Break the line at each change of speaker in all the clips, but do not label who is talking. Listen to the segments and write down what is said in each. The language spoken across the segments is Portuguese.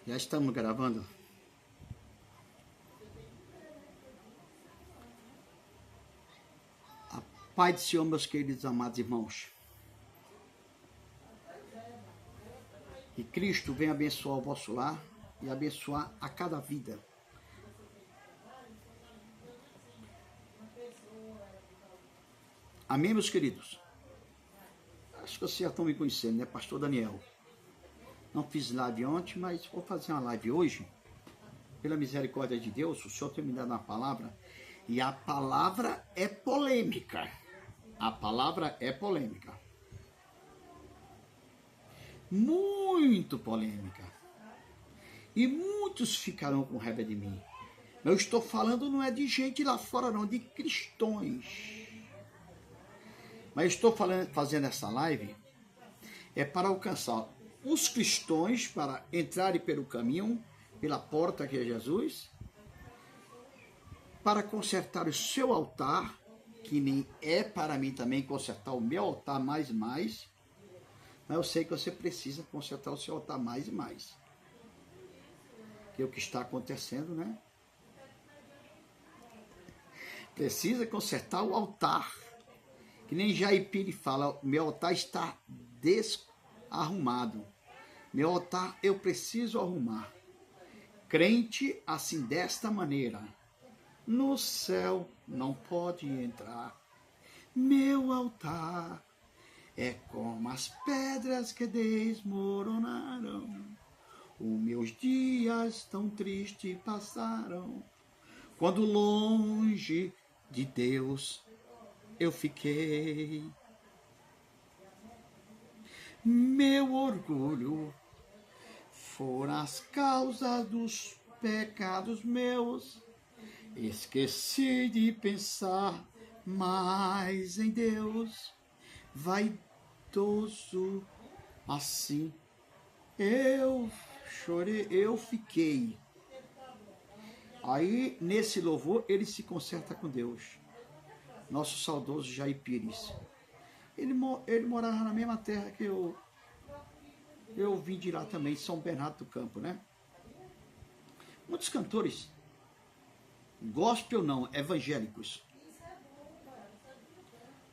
Já estamos gravando. A paz do Senhor, meus queridos amados irmãos. Que Cristo venha abençoar o vosso lar e abençoar a cada vida. Amém, meus queridos? Acho que vocês já estão me conhecendo, né? Pastor Daniel. Não fiz live ontem, mas vou fazer uma live hoje. Pela misericórdia de Deus, o Senhor tem me dado uma palavra. E a palavra é polêmica. A palavra é polêmica. Muito polêmica. E muitos ficarão com raiva de mim. Eu estou falando não é de gente lá fora não, de cristãos. Mas estou fazendo essa live é para alcançar os cristãos para entrarem pelo caminho, pela porta que é Jesus, para consertar o seu altar, que nem é para mim também consertar o meu altar mais e mais, mas eu sei que você precisa consertar o seu altar mais e mais. Que é o que está acontecendo, né? Precisa consertar o altar. Que nem Jaipiri fala, meu altar está desarrumado. Meu altar eu preciso arrumar. Crente assim desta maneira, no céu não pode entrar. Meu altar é como as pedras que desmoronaram. Os meus dias tão tristes passaram, quando longe de Deus eu fiquei. Meu orgulho foram as causas dos pecados meus. Esqueci de pensar mais em Deus. Vaidoso assim eu chorei, eu fiquei. Aí nesse louvor ele se conserta com Deus. Nosso saudoso Jair Pires. Ele morava na mesma terra que eu vim de lá também, São Bernardo do Campo, né? Muitos cantores, gospel não, evangélicos.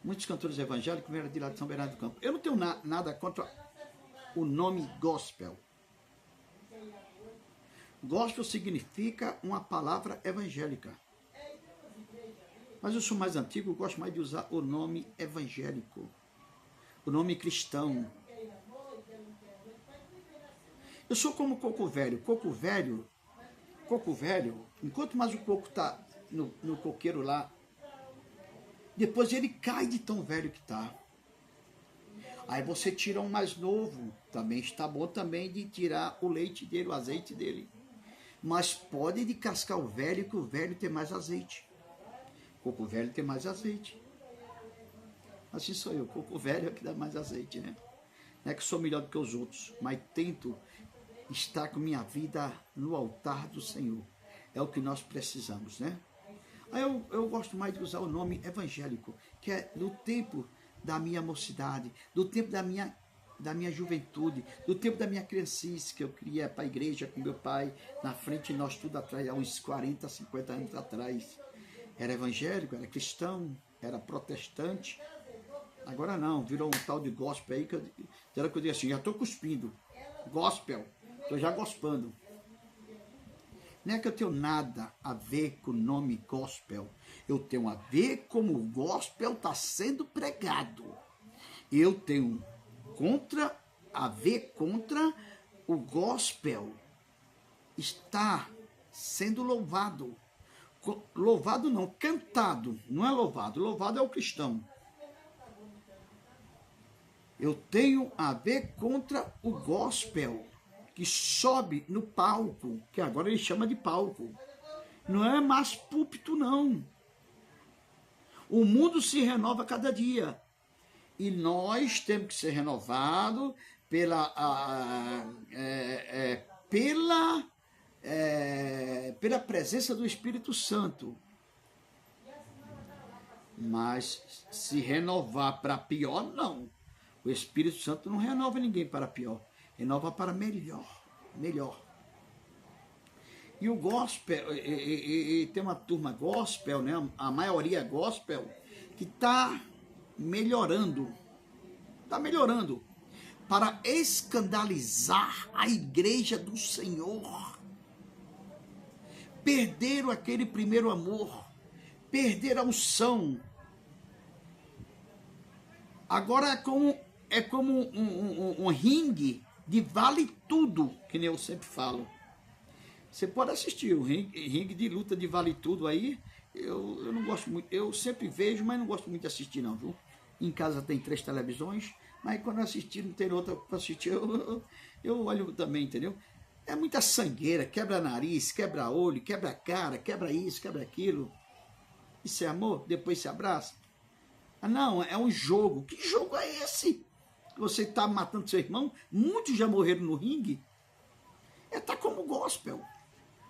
Muitos cantores evangélicos vieram de lá de São Bernardo do Campo. Eu não tenho nada contra o nome gospel. Gospel significa uma palavra evangélica. Mas eu sou mais antigo, eu gosto mais de usar o nome evangélico, o nome cristão. Eu sou como coco velho. Coco velho, enquanto mais o coco está no coqueiro lá, depois ele cai de tão velho que está. Aí você tira um mais novo, também está bom também de tirar o leite dele, o azeite dele. Mas pode descascar o velho, que o velho tem mais azeite. Coco velho tem mais azeite. Assim sou eu, coco velho é que dá mais azeite, né? Não é que sou melhor do que os outros, mas tento estar com minha vida no altar do Senhor. É o que nós precisamos, né? Aí eu gosto mais de usar o nome evangélico, que é do tempo da minha mocidade, do tempo da minha juventude, do tempo da minha criancice, que eu queria para a igreja com meu pai, na frente de nós tudo atrás, há uns 40, 50 anos atrás. Era evangélico, era cristão, era protestante. Agora não, virou um tal de gospel aí, que eu digo assim, já estou cuspindo. Gospel, estou já gospando. Não é que eu tenho nada a ver com o nome gospel. Eu tenho a ver como o gospel está sendo pregado. Eu tenho a ver contra o gospel está sendo louvado. Louvado não, cantado, não é louvado. Louvado é o cristão. Eu tenho a ver contra o gospel, que sobe no palco, que agora ele chama de palco. Não é mais púlpito, não. O mundo se renova cada dia. E nós temos que ser renovados pela presença do Espírito Santo. Mas se renovar para pior, não. O Espírito Santo não renova ninguém para pior. Renova para melhor. E o gospel, e tem uma turma gospel, né? A maioria é gospel, que está melhorando para escandalizar a igreja do Senhor. Perderam aquele primeiro amor, perderam a unção. Agora é como um ringue de vale tudo, que nem eu sempre falo. Você pode assistir o ringue de luta de vale tudo aí. Eu não gosto muito, eu sempre vejo, mas não gosto muito de assistir não, viu? Em casa tem 3 televisões, mas quando eu assistir, não tem outra para assistir, eu olho também, entendeu? É muita sangueira, quebra nariz, quebra olho, quebra cara, quebra isso, quebra aquilo. Isso é amor? Depois se abraça? Ah, não, é um jogo. Que jogo é esse? Você está matando seu irmão? Muitos já morreram no ringue. Tá como gospel.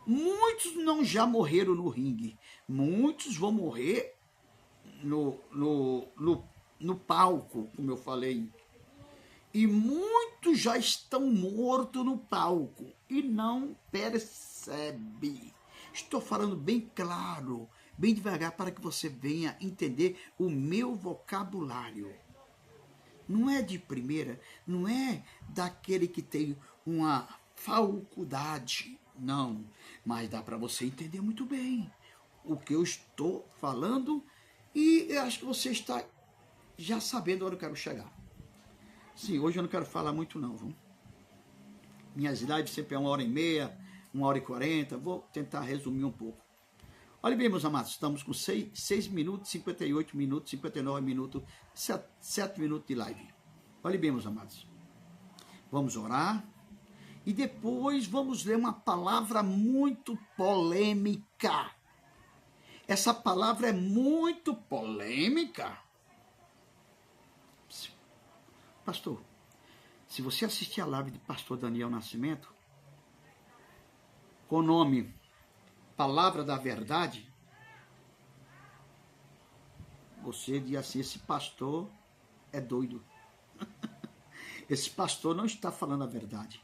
Muitos não já morreram no ringue. Muitos vão morrer no palco, como eu falei. E muitos já estão mortos no palco e não percebe. Estou falando bem claro, bem devagar, para que você venha entender o meu vocabulário. Não é de primeira, não é daquele que tem uma faculdade, não. Mas dá para você entender muito bem o que eu estou falando e eu acho que você está já sabendo onde eu quero chegar. Sim, hoje eu não quero falar muito não, viu? Minhas lives sempre é 1h30, 1h40, vou tentar resumir um pouco. Olha bem, meus amados, estamos com 6 minutos, 58 minutos, 59 minutos, 7 minutos de live. Olha bem, meus amados. Vamos orar e depois vamos ler uma palavra muito polêmica. Essa palavra é muito polêmica. Pastor, se você assistir a live de pastor Daniel Nascimento, com o nome Palavra da Verdade, você diz assim, esse pastor é doido. Esse pastor não está falando a verdade.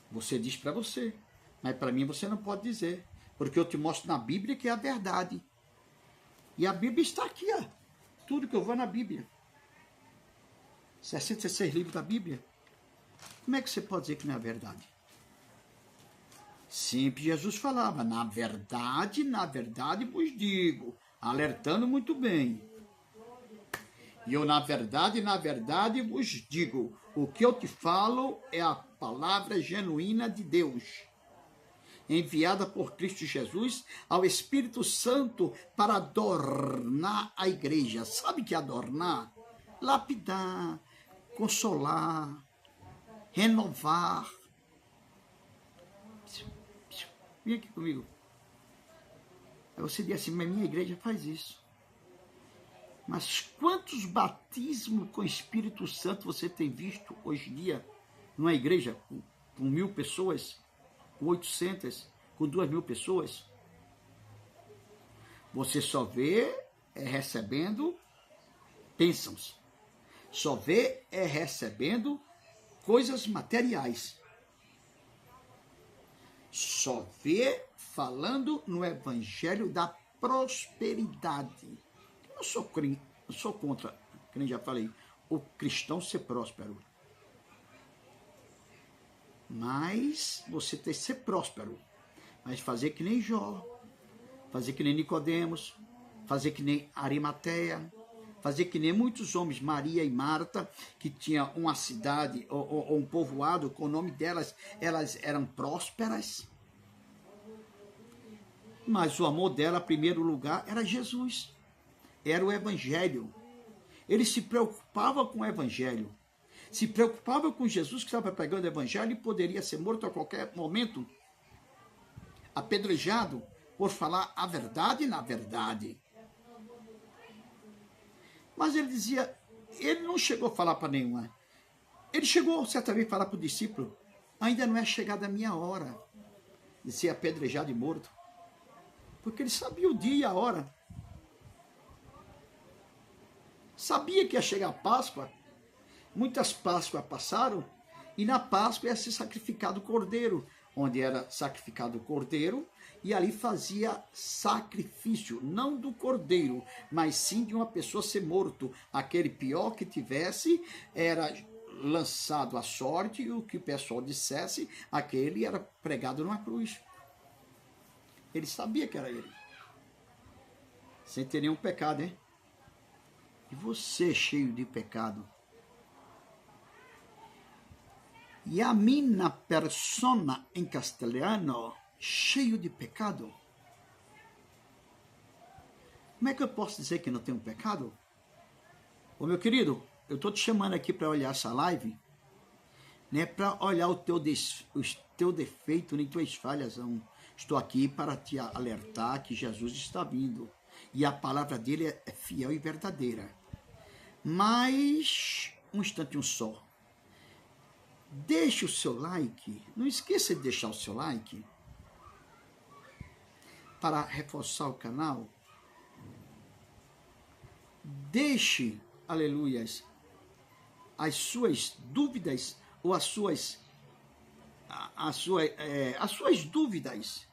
Você diz para você, mas para mim você não pode dizer, porque eu te mostro na Bíblia que é a verdade. E a Bíblia está aqui, ó. Tudo que eu vou na Bíblia. 66 livros da Bíblia. Como é que você pode dizer que não é verdade? Sempre Jesus falava, na verdade vos digo, alertando muito bem. E eu, na verdade vos digo, o que eu te falo é a palavra genuína de Deus, enviada por Cristo Jesus ao Espírito Santo para adornar a igreja. Sabe o que é adornar? Lapidar, consolar, renovar. Vem aqui comigo. Aí você diz assim, mas minha igreja faz isso. Mas quantos batismos com Espírito Santo você tem visto hoje em dia numa igreja com 1.000 pessoas, com 800, com 2.000 pessoas? Você só vê recebendo bênçãos. Só vê recebendo coisas materiais. Só vê falando no evangelho da prosperidade. Eu sou contra, como já falei, o cristão ser próspero. Mas você tem que ser próspero. Mas fazer que nem Jó, fazer que nem Nicodemos, fazer que nem Arimateia, fazer que nem muitos homens, Maria e Marta, que tinham uma cidade ou um povoado com o nome delas, elas eram prósperas. Mas o amor dela, em primeiro lugar, era Jesus. Era o Evangelho. Ele se preocupava com o Evangelho. Se preocupava com Jesus que estava pregando o Evangelho e poderia ser morto a qualquer momento, apedrejado por falar a verdade na verdade. Mas ele dizia, ele não chegou a falar para nenhuma. Ele chegou certa vez a falar para o discípulo, ainda não é chegada a minha hora de ser apedrejado e morto. Porque ele sabia o dia e a hora. Sabia que ia chegar a Páscoa. Muitas Páscoas passaram e na Páscoa ia ser sacrificado o cordeiro. onde era sacrificado o cordeiro, e ali fazia sacrifício, não do cordeiro, mas sim de uma pessoa ser morto. Aquele pior que tivesse era lançado à sorte, e o que o pessoal dissesse, aquele era pregado numa cruz. Ele sabia que era ele. Sem ter nenhum pecado, hein? E você, cheio de pecado? E a minha persona, em castelhano, cheio de pecado? Como é que eu posso dizer que não tenho pecado? Ô meu querido, eu estou te chamando aqui para olhar essa live, né, para olhar o teu defeito, nem tuas falhas. Não. Estou aqui para te alertar que Jesus está vindo. E a palavra dele é fiel e verdadeira. Mas, um instante só. Deixe o seu like. Não esqueça de deixar o seu like. Para reforçar o canal. Deixe, aleluias, as suas dúvidas ou as suas dúvidas,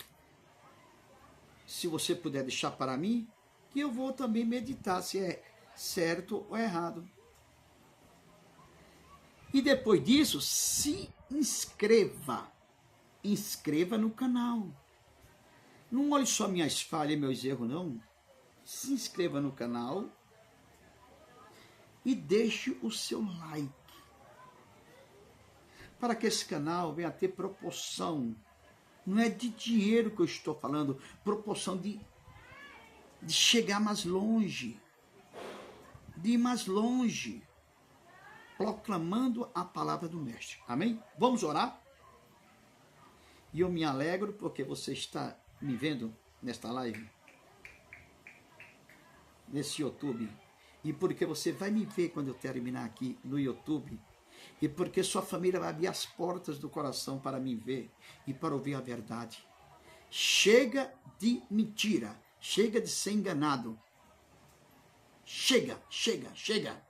se você puder deixar para mim, que eu vou também meditar se é certo ou errado. E depois disso, se inscreva. Inscreva no canal. Não olhe só minhas falhas e meus erros, não. Se inscreva no canal e deixe o seu like. Para que esse canal venha a ter proporção. Não é de dinheiro que eu estou falando, proporção de chegar mais longe. De ir mais longe. Proclamando a palavra do Mestre. Amém? Vamos orar? E eu me alegro porque você está me vendo nesta live, nesse YouTube, e porque você vai me ver quando eu terminar aqui no YouTube, e porque sua família vai abrir as portas do coração para me ver e para ouvir a verdade. Chega de mentira, chega de ser enganado. Chega, chega, chega.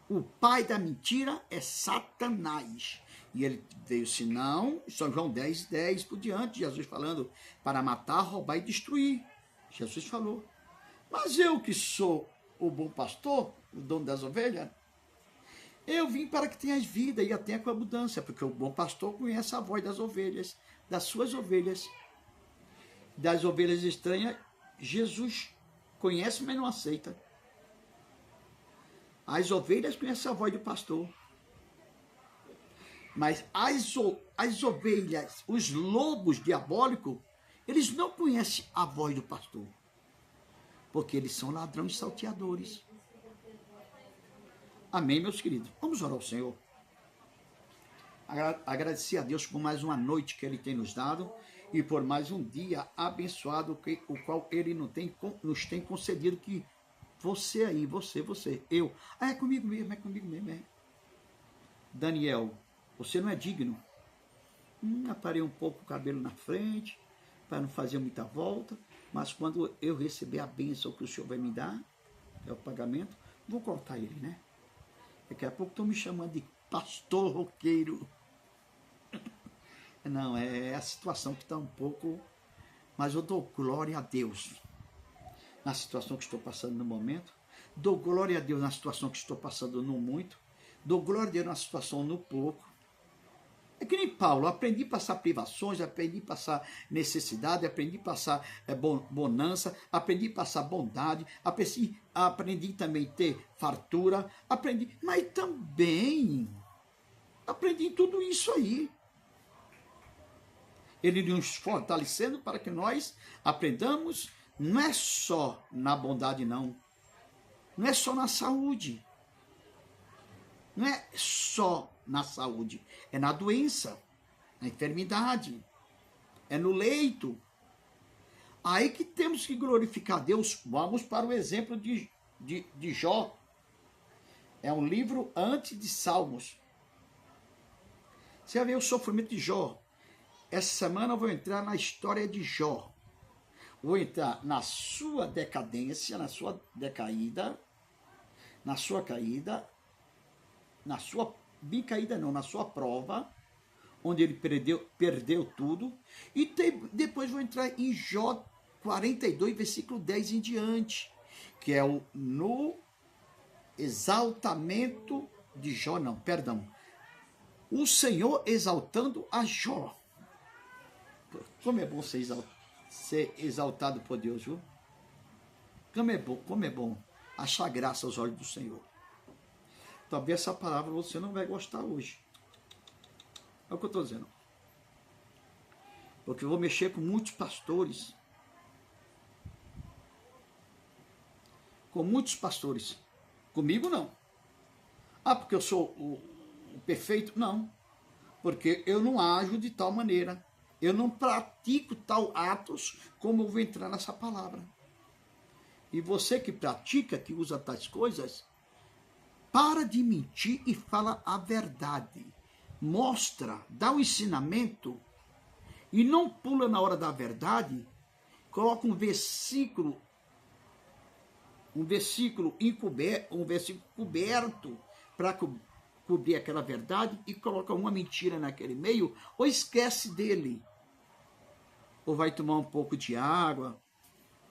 O pai da mentira é Satanás. E ele veio, senão, São João 10, 10 por diante, Jesus falando, para matar, roubar e destruir. Jesus falou. Mas eu que sou o bom pastor, o dono das ovelhas, eu vim para que tenhas vida e a tenha com abundância, porque o bom pastor conhece a voz das ovelhas, das suas ovelhas. Das ovelhas estranhas, Jesus conhece, mas não aceita. As ovelhas conhecem a voz do pastor. Mas as ovelhas, os lobos diabólicos, eles não conhecem a voz do pastor. Porque eles são ladrões salteadores. Amém, meus queridos? Vamos orar ao Senhor. Agradecer a Deus por mais uma noite que Ele tem nos dado e por mais um dia abençoado, o qual Ele nos tem concedido, que você aí, você, eu. É comigo mesmo, é comigo mesmo. É. Daniel, você não é digno. Aparei um pouco o cabelo na frente, para não fazer muita volta, mas quando eu receber a bênção que o Senhor vai me dar, é o pagamento, vou cortar ele, né? Daqui a pouco estão me chamando de pastor roqueiro. Não, é a situação que está um pouco... Mas eu dou glória a Deus na situação que estou passando no momento. Dou glória a Deus na situação que estou passando no muito. Dou glória a Deus na situação no pouco. É que nem Paulo, aprendi a passar privações, aprendi a passar necessidade, aprendi a passar bonança, aprendi a passar bondade, aprendi também a ter fartura, mas também aprendi tudo isso aí. Ele nos fortalecendo para que nós aprendamos, não é só na bondade, não. Não é só na saúde. Não é só na saúde. É na doença, na enfermidade, é no leito. Aí que temos que glorificar a Deus. Vamos para o exemplo de Jó. É um livro antes de Salmos. Você vai ver o sofrimento de Jó. Essa semana eu vou entrar na história de Jó. Vou entrar na sua decadência, na sua decaída, na sua caída, na sua bem caída não, na sua prova, onde ele perdeu tudo. E depois vou entrar em Jó 42, versículo 10 em diante, que é no exaltamento de Jó, não, perdão. O Senhor exaltando a Jó. Como é bom ser exaltado por Deus, viu? Como é bom achar graça aos olhos do Senhor. Talvez essa palavra você não vai gostar hoje. É o que eu estou dizendo. Porque eu vou mexer com muitos pastores. Com muitos pastores. Comigo não. Ah, porque eu sou o perfeito? Não. Porque eu não ajo de tal maneira. Eu não pratico tal atos como eu vou entrar nessa palavra. E você que pratica, que usa tais coisas, para de mentir e fala a verdade. Mostra, dá um ensinamento e não pula na hora da verdade. Coloca um versículo encoberto, um versículo coberto para cobrir aquela verdade e coloca uma mentira naquele meio, ou esquece dele. Ou vai tomar um pouco de água,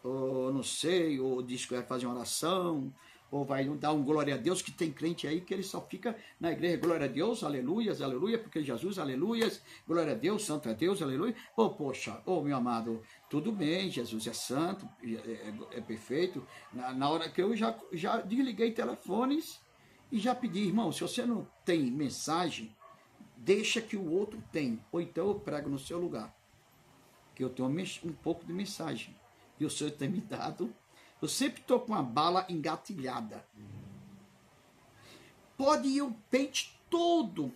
ou não sei, ou diz que vai fazer uma oração, ou vai dar um glória a Deus, que tem crente aí que ele só fica na igreja, glória a Deus, aleluias, aleluia, porque Jesus, aleluias, glória a Deus, santo é Deus, aleluia. Poxa, meu amado, tudo bem, Jesus é santo, é perfeito. Na hora que eu já desliguei telefones e já pedi, irmão, se você não tem mensagem, deixa que o outro tem, ou então eu prego no seu lugar, que eu tenho um pouco de mensagem, e o Senhor tem me dado. Eu sempre estou com a bala engatilhada. Pode ir o pente todo.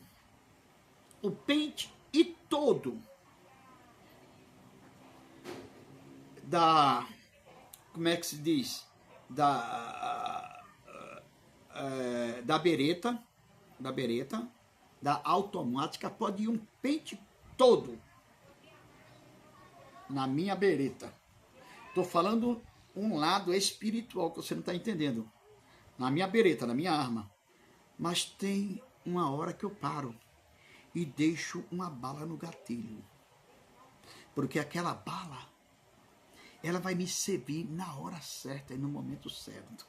O pente e todo. Como é que se diz? Da bereta. Da automática. Pode ir um pente todo. Na minha bereta. Estou falando um lado espiritual que você não está entendendo. Na minha bereta, na minha arma. Mas tem uma hora que eu paro e deixo uma bala no gatilho. Porque aquela bala, ela vai me servir na hora certa e no momento certo.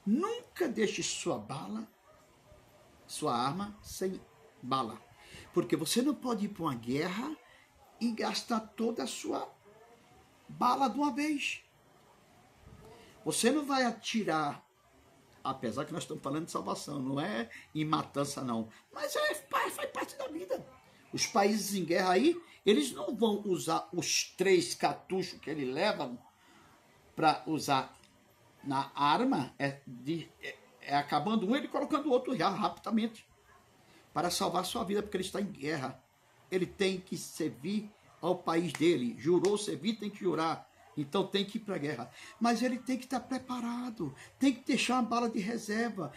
Nunca deixe sua bala, sua arma, sem bala. Porque você não pode ir para uma guerra e gastar toda a sua bala de uma vez. Você não vai atirar, apesar que nós estamos falando de salvação, não é em matança não, mas faz parte da vida. Os países em guerra aí, eles não vão usar os 3 cartuchos que eles levam para usar na arma, acabando um, ele colocando o outro já rapidamente, para salvar sua vida, porque ele está em guerra. Ele tem que servir ao país dele, jurou servir, tem que jurar. Então tem que ir para a guerra. Mas ele tem que estar preparado, tem que deixar uma bala de reserva,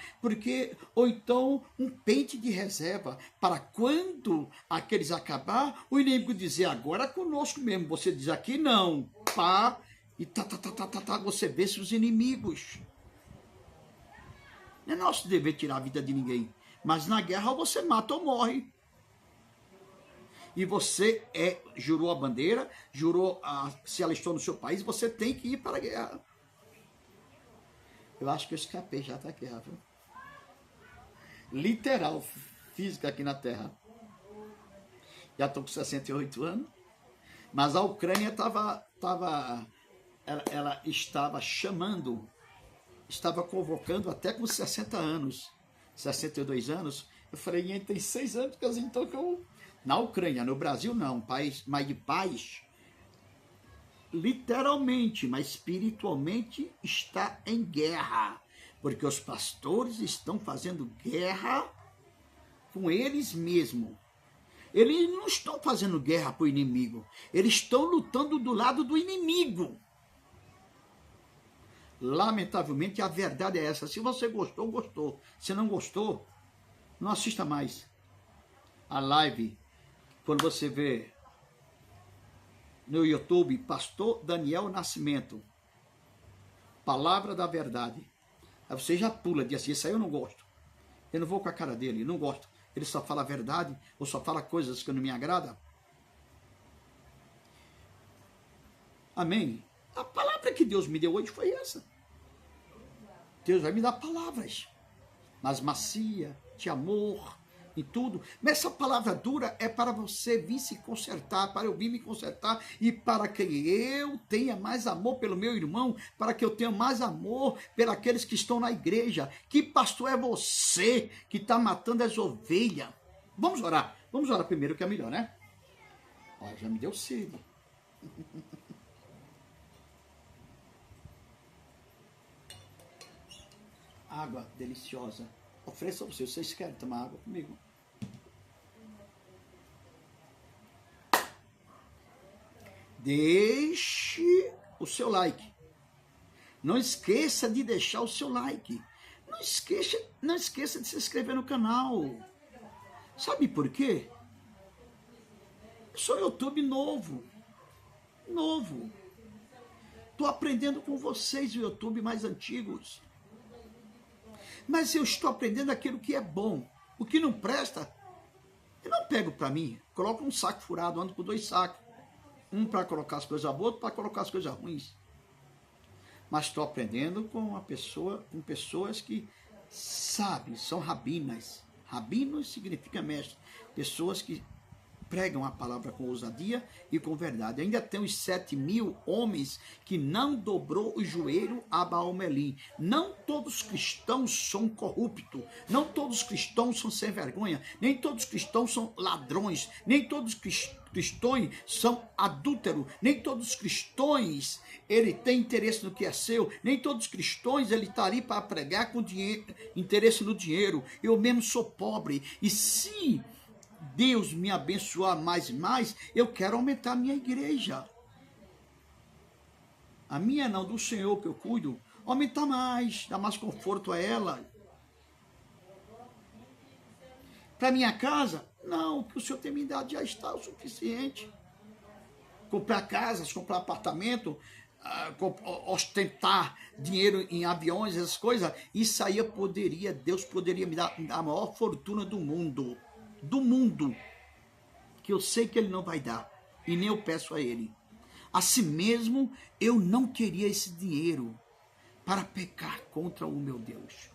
ou então um pente de reserva, para quando aqueles acabar, o inimigo dizer, agora é conosco mesmo. Você diz aqui não, pá, e você vence os inimigos. Não é nosso dever tirar a vida de ninguém, mas na guerra ou você mata ou morre. E você jurou a bandeira, se alistou no seu país, você tem que ir para a guerra. Eu acho que eu escapei já da guerra, viu? Literal, física aqui na Terra. Já estou com 68 anos, mas a Ucrânia ela estava chamando, estava convocando até com 60 anos, 62 anos. Eu falei, tem 6 anos, então que eu... Na Ucrânia, no Brasil não, país mais de paz, literalmente, mas espiritualmente está em guerra, porque os pastores estão fazendo guerra com eles mesmos. Eles não estão fazendo guerra para o inimigo, eles estão lutando do lado do inimigo. Lamentavelmente, a verdade é essa. Se você gostou, gostou. Se não gostou, não assista mais a live. Quando você vê no YouTube, Pastor Daniel Nascimento, Palavra da Verdade, aí você já pula, diz assim, isso aí eu não gosto. Eu não vou com a cara dele, não gosto. Ele só fala a verdade ou só fala coisas que não me agradam? Amém? A palavra que Deus me deu hoje foi essa. Deus vai me dar palavras, mas macia, de amor, em tudo. Mas essa palavra dura é para você vir se consertar, para eu vir me consertar e para que eu tenha mais amor pelo meu irmão, para que eu tenha mais amor pelos que estão na igreja. Que pastor é você que está matando as ovelhas? Vamos orar primeiro que é melhor, né? Olha, já me deu sede. Água deliciosa. Ofereça a vocês querem tomar água comigo? Deixe o seu like. Não esqueça de deixar o seu like. Não esqueça de se inscrever no canal. Sabe por quê? Eu sou YouTube novo. Estou aprendendo com vocês o YouTube mais antigos. Mas eu estou aprendendo aquilo que é bom. O que não presta, eu não pego para mim. Coloco um saco furado, ando com 2 sacos. Um para colocar as coisas boas, outro para colocar as coisas ruins. Mas estou aprendendo com pessoas que sabem, são rabinas. Rabinos significa mestre. Pessoas que pregam a palavra com ousadia e com verdade. Ainda tem os 7.000 homens que não dobrou o joelho a Baal-Melim. Não todos os cristãos são corruptos, não todos os cristãos são sem vergonha, nem todos os cristãos são ladrões, nem todos os cristãos são adúlteros, nem todos os cristãos ele tem interesse no que é seu, nem todos os cristãos ele está ali para pregar com dinheiro, interesse no dinheiro. Eu mesmo sou pobre e se Deus me abençoar mais e mais, eu quero aumentar a minha igreja. A minha não, do Senhor que eu cuido. Aumentar mais, dar mais conforto a ela. Para minha casa, não, o que o Senhor tem me dado já está o suficiente. Comprar casas, comprar apartamento, ostentar dinheiro em aviões, essas coisas, isso aí Deus poderia me dar a maior fortuna do mundo, que eu sei que Ele não vai dar, e nem eu peço a Ele. Assim mesmo, eu não queria esse dinheiro para pecar contra o meu Deus.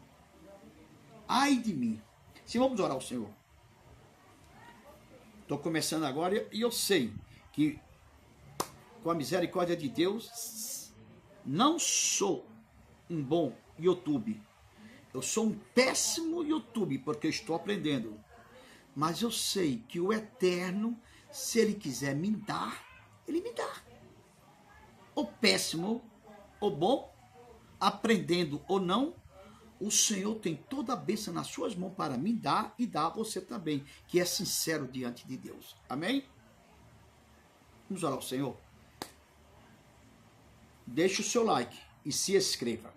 Ai de mim. Se vamos orar ao Senhor. Estou começando agora e eu sei que com a misericórdia de Deus, não sou um bom YouTube. Eu sou um péssimo YouTube, porque eu estou aprendendo. Mas eu sei que o Eterno, se Ele quiser me dar, Ele me dá. Ou péssimo, ou bom, aprendendo ou não, o Senhor tem toda a bênção nas suas mãos para me dar e dar a você também, que é sincero diante de Deus. Amém? Vamos orar ao Senhor. Deixe o seu like e se inscreva.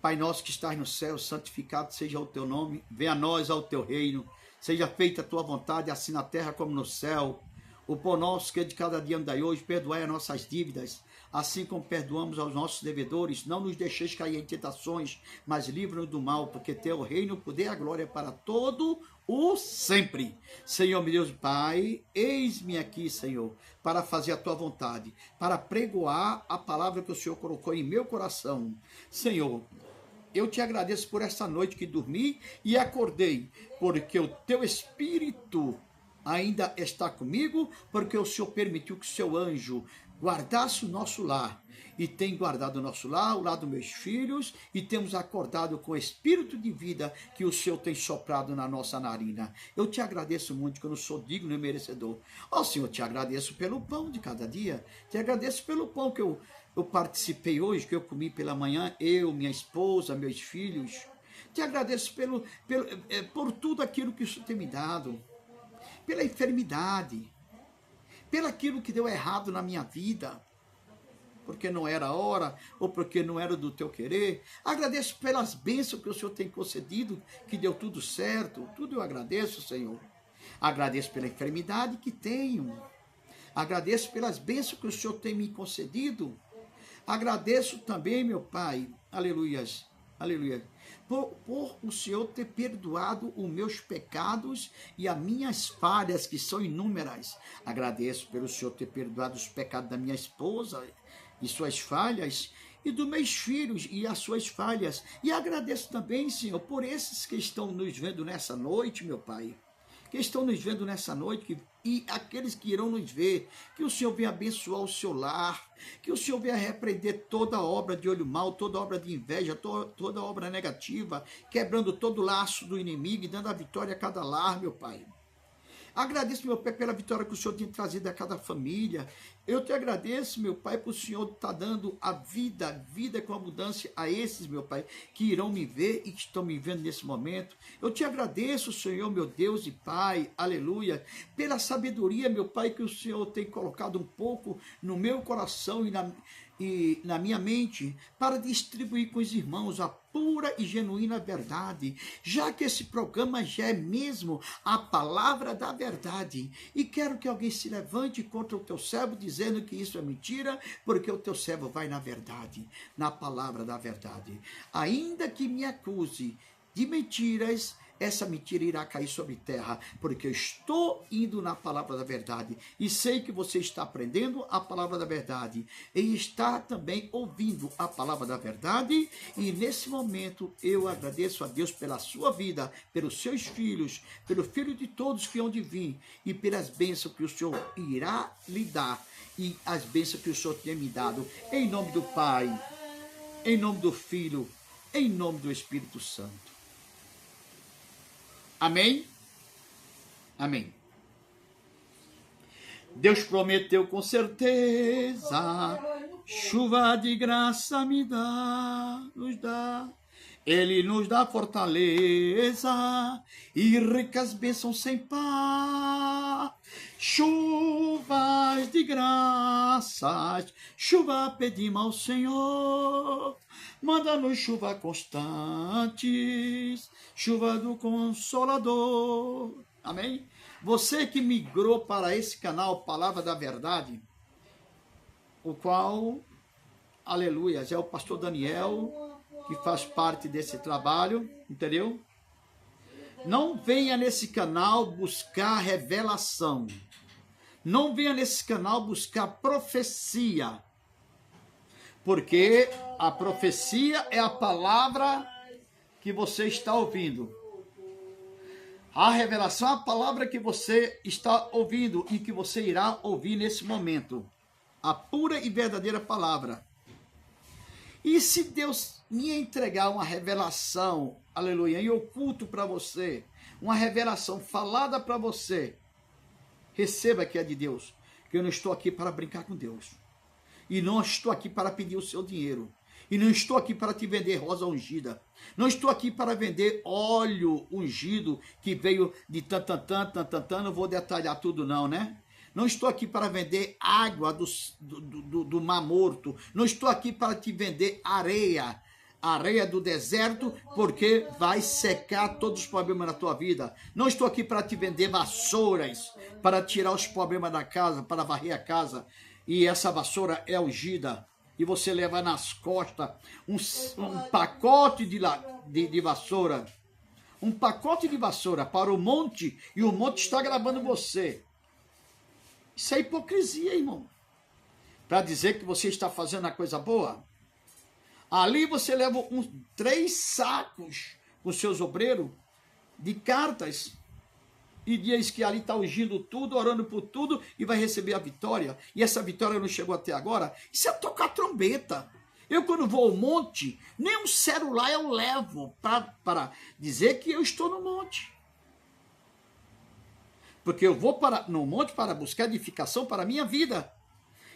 Pai nosso que estás no céu, santificado seja o teu nome, venha a nós ao teu reino, seja feita a tua vontade, assim na terra como no céu. O pão nosso que é de cada dia dai hoje, perdoai as nossas dívidas, assim como perdoamos aos nossos devedores. Não nos deixeis cair em tentações, mas livra-nos do mal, porque teu reino, o poder e a glória para todo o sempre. Senhor, meu Deus Pai, eis-me aqui, Senhor, para fazer a tua vontade, para pregoar a palavra que o Senhor colocou em meu coração. Senhor, eu te agradeço por essa noite que dormi e acordei, porque o teu Espírito ainda está comigo, porque o Senhor permitiu que o seu anjo guardasse o nosso lar, e tem guardado o nosso lar, o lar dos meus filhos, e temos acordado com o espírito de vida que o Senhor tem soprado na nossa narina. Eu te agradeço muito, que eu não sou digno nem merecedor. Ó Senhor, te agradeço pelo pão de cada dia, te agradeço pelo pão que eu participei hoje, que eu comi pela manhã, eu, minha esposa, meus filhos. Te agradeço por tudo aquilo que o Senhor tem me dado, pela enfermidade, pelo aquilo que deu errado na minha vida, porque não era a hora, ou porque não era do teu querer. Agradeço pelas bênçãos que o Senhor tem concedido, que deu tudo certo, tudo eu agradeço, Senhor. Agradeço pela enfermidade que tenho, agradeço pelas bênçãos que o Senhor tem me concedido, agradeço também, meu Pai, aleluias, aleluia, por o Senhor ter perdoado os meus pecados e as minhas falhas, que são inúmeras. Agradeço pelo Senhor ter perdoado os pecados da minha esposa e suas falhas, e dos meus filhos e as suas falhas. E agradeço também, Senhor, por esses que estão nos vendo nessa noite, meu Pai, que estão nos vendo nessa noite, e aqueles que irão nos ver, que o Senhor venha abençoar o seu lar, que o Senhor venha repreender toda obra de olho mau, toda obra de inveja, toda obra negativa, quebrando todo o laço do inimigo e dando a vitória a cada lar, meu Pai. Agradeço, meu Pai, pela vitória que o Senhor tem trazido a cada família. Eu te agradeço, meu Pai, por o Senhor estar dando a vida com abundância a esses, meu Pai, que irão me ver e que estão me vendo nesse momento. Eu te agradeço, Senhor, meu Deus e Pai, aleluia, pela sabedoria, meu Pai, que o Senhor tem colocado um pouco no meu coração e na minha mente, para distribuir com os irmãos a pura e genuína verdade, já que esse programa já é mesmo a palavra da verdade, e quero que alguém se levante contra o teu servo, dizendo que isso é mentira, porque o teu servo vai na verdade, na palavra da verdade. Ainda que me acuse de mentiras, essa mentira irá cair sobre terra, porque eu estou indo na palavra da verdade, e sei que você está aprendendo a palavra da verdade, e está também ouvindo a palavra da verdade, e nesse momento eu agradeço a Deus pela sua vida, pelos seus filhos, pelo filho de todos que hão de vir, e pelas bênçãos que o Senhor irá lhe dar, e as bênçãos que o Senhor tem me dado, em nome do Pai, em nome do Filho, em nome do Espírito Santo. Amém? Amém. Deus prometeu com certeza, chuva de graça nos dá. Ele nos dá fortaleza e ricas bênçãos sem par. Chuvas de graças, chuva pedimos ao Senhor. Manda-nos chuva constantes, chuva do Consolador. Amém? Você que migrou para esse canal Palavra da Verdade, o qual, aleluia, é o pastor Daniel, que faz parte desse trabalho, entendeu? Não venha nesse canal buscar revelação. Não venha nesse canal buscar profecia. Porque a profecia é a palavra que você está ouvindo. A revelação é a palavra que você está ouvindo e que você irá ouvir nesse momento. A pura e verdadeira palavra. E se Deus me entregar uma revelação, aleluia, em oculto para você, uma revelação falada para você, receba que é de Deus, que eu não estou aqui para brincar com Deus. E não estou aqui para pedir o seu dinheiro. E não estou aqui para te vender rosa ungida. Não estou aqui para vender óleo ungido que veio de tantantã, não vou detalhar tudo não, né? Não estou aqui para vender água do Mar Morto. Não estou aqui para te vender areia do deserto, porque vai secar todos os problemas da tua vida. Não estou aqui para te vender vassouras, para tirar os problemas da casa, para varrer a casa. E essa vassoura é ungida, e você leva nas costas um pacote de vassoura, um pacote de vassoura para o monte, e o monte está gravando você. Isso é hipocrisia, irmão. Para dizer que você está fazendo a coisa boa. Ali você leva 3 sacos com seus obreiros de cartas, e diz que ali está ungindo tudo, orando por tudo, e vai receber a vitória. E essa vitória não chegou até agora. Isso é tocar trombeta. Eu, quando vou ao monte, nem um celular eu levo para dizer que eu estou no monte. Porque eu vou no monte para buscar edificação para a minha vida.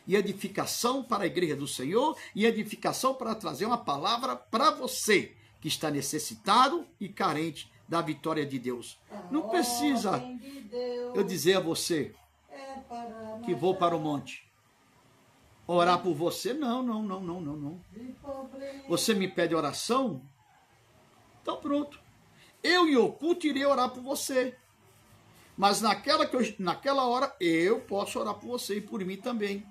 E edificação para a igreja do Senhor, e edificação para trazer uma palavra para você, que está necessitado e carente da vitória de Deus. Não precisa eu dizer a você que vou para o monte orar por você. Não. Você me pede oração? Então pronto. Eu em oculto irei orar por você. Mas naquela hora eu posso orar por você e por mim também.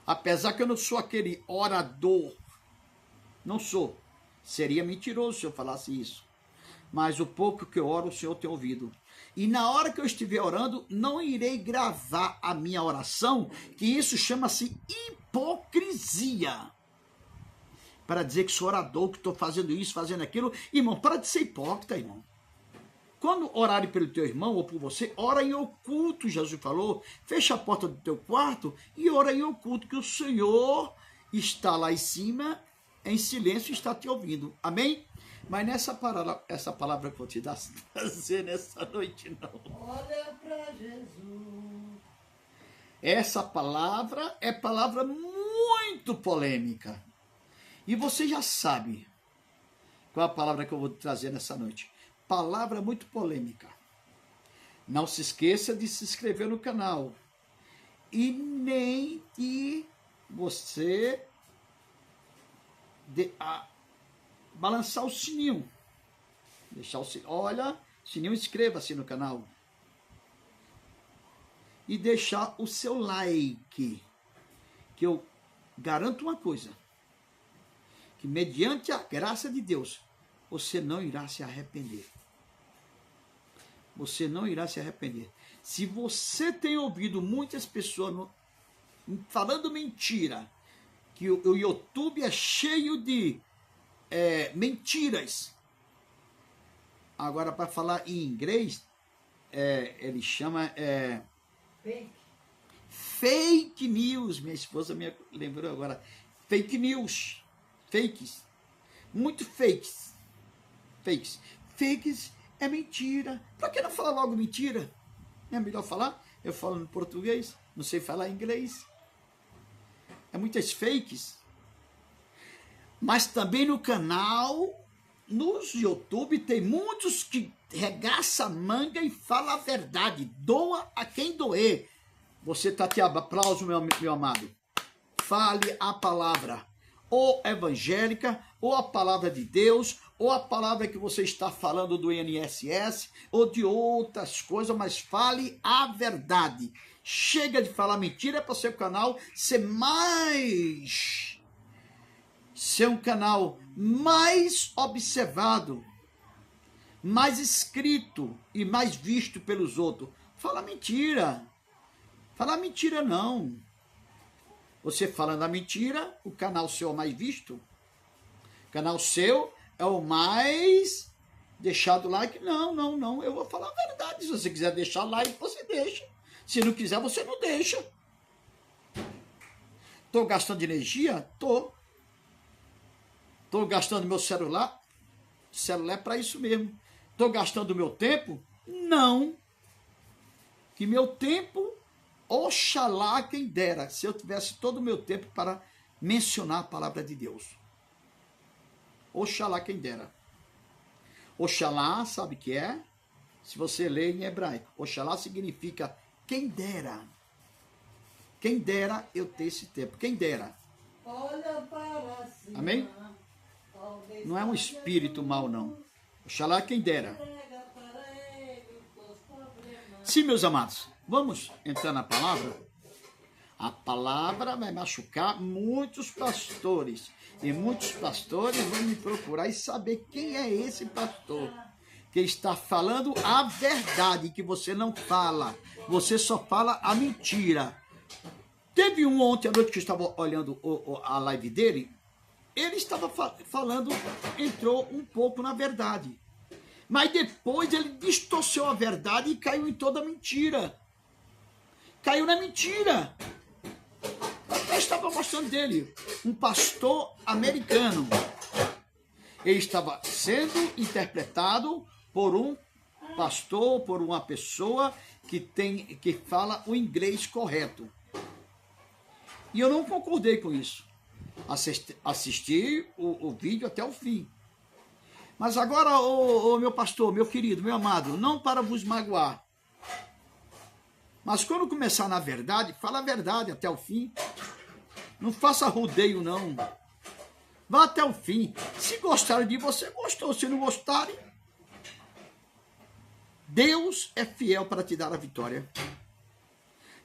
Apesar que eu não sou aquele orador. Não sou. Seria mentiroso se eu falasse isso. Mas o pouco que eu oro, o Senhor tem ouvido. E na hora que eu estiver orando, não irei gravar a minha oração, que isso chama-se hipocrisia. Para dizer que sou orador, que estou fazendo isso, fazendo aquilo. Irmão, para de ser hipócrita, irmão. Quando orarem pelo teu irmão ou por você, ora em oculto, Jesus falou. Fecha a porta do teu quarto e ora em oculto, que o Senhor está lá em cima, em silêncio, e está te ouvindo. Amém? Mas essa palavra que eu vou te dar, fazer nessa noite, não.
Olha para Jesus.
Essa palavra é palavra muito polêmica. E você já sabe qual é a palavra que eu vou trazer nessa noite. Palavra muito polêmica. Não se esqueça de se inscrever no canal. E nem de você balançar o sininho. Deixar o sininho. Olha, sininho, inscreva-se no canal. E deixar o seu like. Que eu garanto uma coisa. Que mediante a graça de Deus, você não irá se arrepender. Você não irá se arrepender. Se você tem ouvido muitas pessoas falando mentira, que o YouTube é cheio de mentiras. Agora, para falar em inglês, ele chama fake news. Minha esposa me lembrou agora. Fake news. Fakes. Muito fakes. Fakes. Fakes é mentira. Para que não falar logo mentira? É melhor falar? Eu falo no português, não sei falar inglês. É muitas fakes. Mas também no canal, nos YouTube, tem muitos que regaça a manga e fala a verdade. Doa a quem doer. Você está te aplauso, meu amado. Fale a palavra. Ou evangélica, ou a palavra de Deus, ou a palavra que você está falando do INSS, ou de outras coisas, mas fale a verdade. Chega de falar mentira para seu canal ser um canal mais observado, mais escrito e mais visto pelos outros. Fala mentira. Fala mentira não. Você falando a mentira, o canal seu é o mais visto. O canal seu é o mais deixado like. Não. Eu vou falar a verdade. Se você quiser deixar like, você deixa. Se não quiser, você não deixa. Estou gastando energia? Estou. Estou gastando meu celular? O celular é para isso mesmo. Estou gastando meu tempo? Não. Que meu tempo... Oxalá quem dera, se eu tivesse todo o meu tempo para mencionar a palavra de Deus. Oxalá quem dera. Oxalá, sabe o que é? Se você lê em hebraico, Oxalá significa quem dera. Quem dera eu ter esse tempo. Quem dera.
Olha para cima.
Amém? Não é um espírito mau, não. Oxalá quem dera. Sim, meus amados. Vamos entrar na palavra? A palavra vai machucar muitos pastores. E muitos pastores vão me procurar e saber quem é esse pastor que está falando a verdade, que você não fala. Você só fala a mentira. Teve um ontem à noite que eu estava olhando a live dele. Ele estava falando, entrou um pouco na verdade. Mas depois ele distorceu a verdade e caiu em toda mentira. Caiu na mentira. Eu estava mostrando dele, um pastor americano. Ele estava sendo interpretado por um pastor, por uma pessoa que fala o inglês correto. E eu não concordei com isso. Assisti o vídeo até o fim. Mas agora, meu pastor, meu querido, meu amado, não para vos magoar. Mas quando começar na verdade, fala a verdade até o fim. Não faça rodeio, não. Vá até o fim. Se gostarem de você, gostou. Se não gostarem, Deus é fiel para te dar a vitória.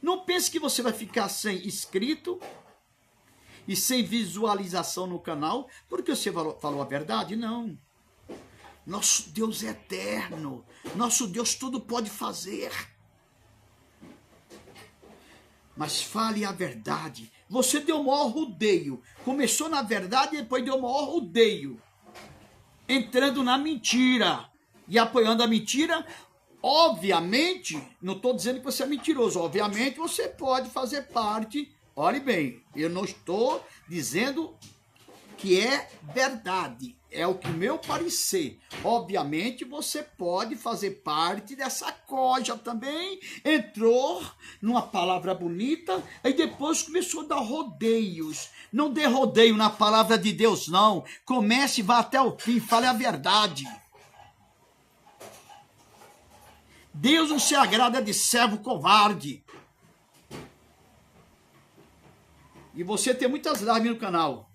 Não pense que você vai ficar sem inscrito e sem visualização no canal, porque você falou a verdade? Não. Nosso Deus é eterno. Nosso Deus tudo pode fazer. Mas fale a verdade. Você deu o maior rodeio. Começou na verdade e depois deu o maior rodeio. Entrando na mentira e apoiando a mentira. Obviamente, não estou dizendo que você é mentiroso. Obviamente, você pode fazer parte. Olhe bem, eu não estou dizendo que é verdade. É o que meu parecer. Obviamente, você pode fazer parte dessa coja também. Entrou numa palavra bonita e depois começou a dar rodeios. Não dê rodeio na palavra de Deus, não. Comece e vá até o fim. Fale a verdade. Deus não se agrada de servo covarde. E você tem muitas lives no canal.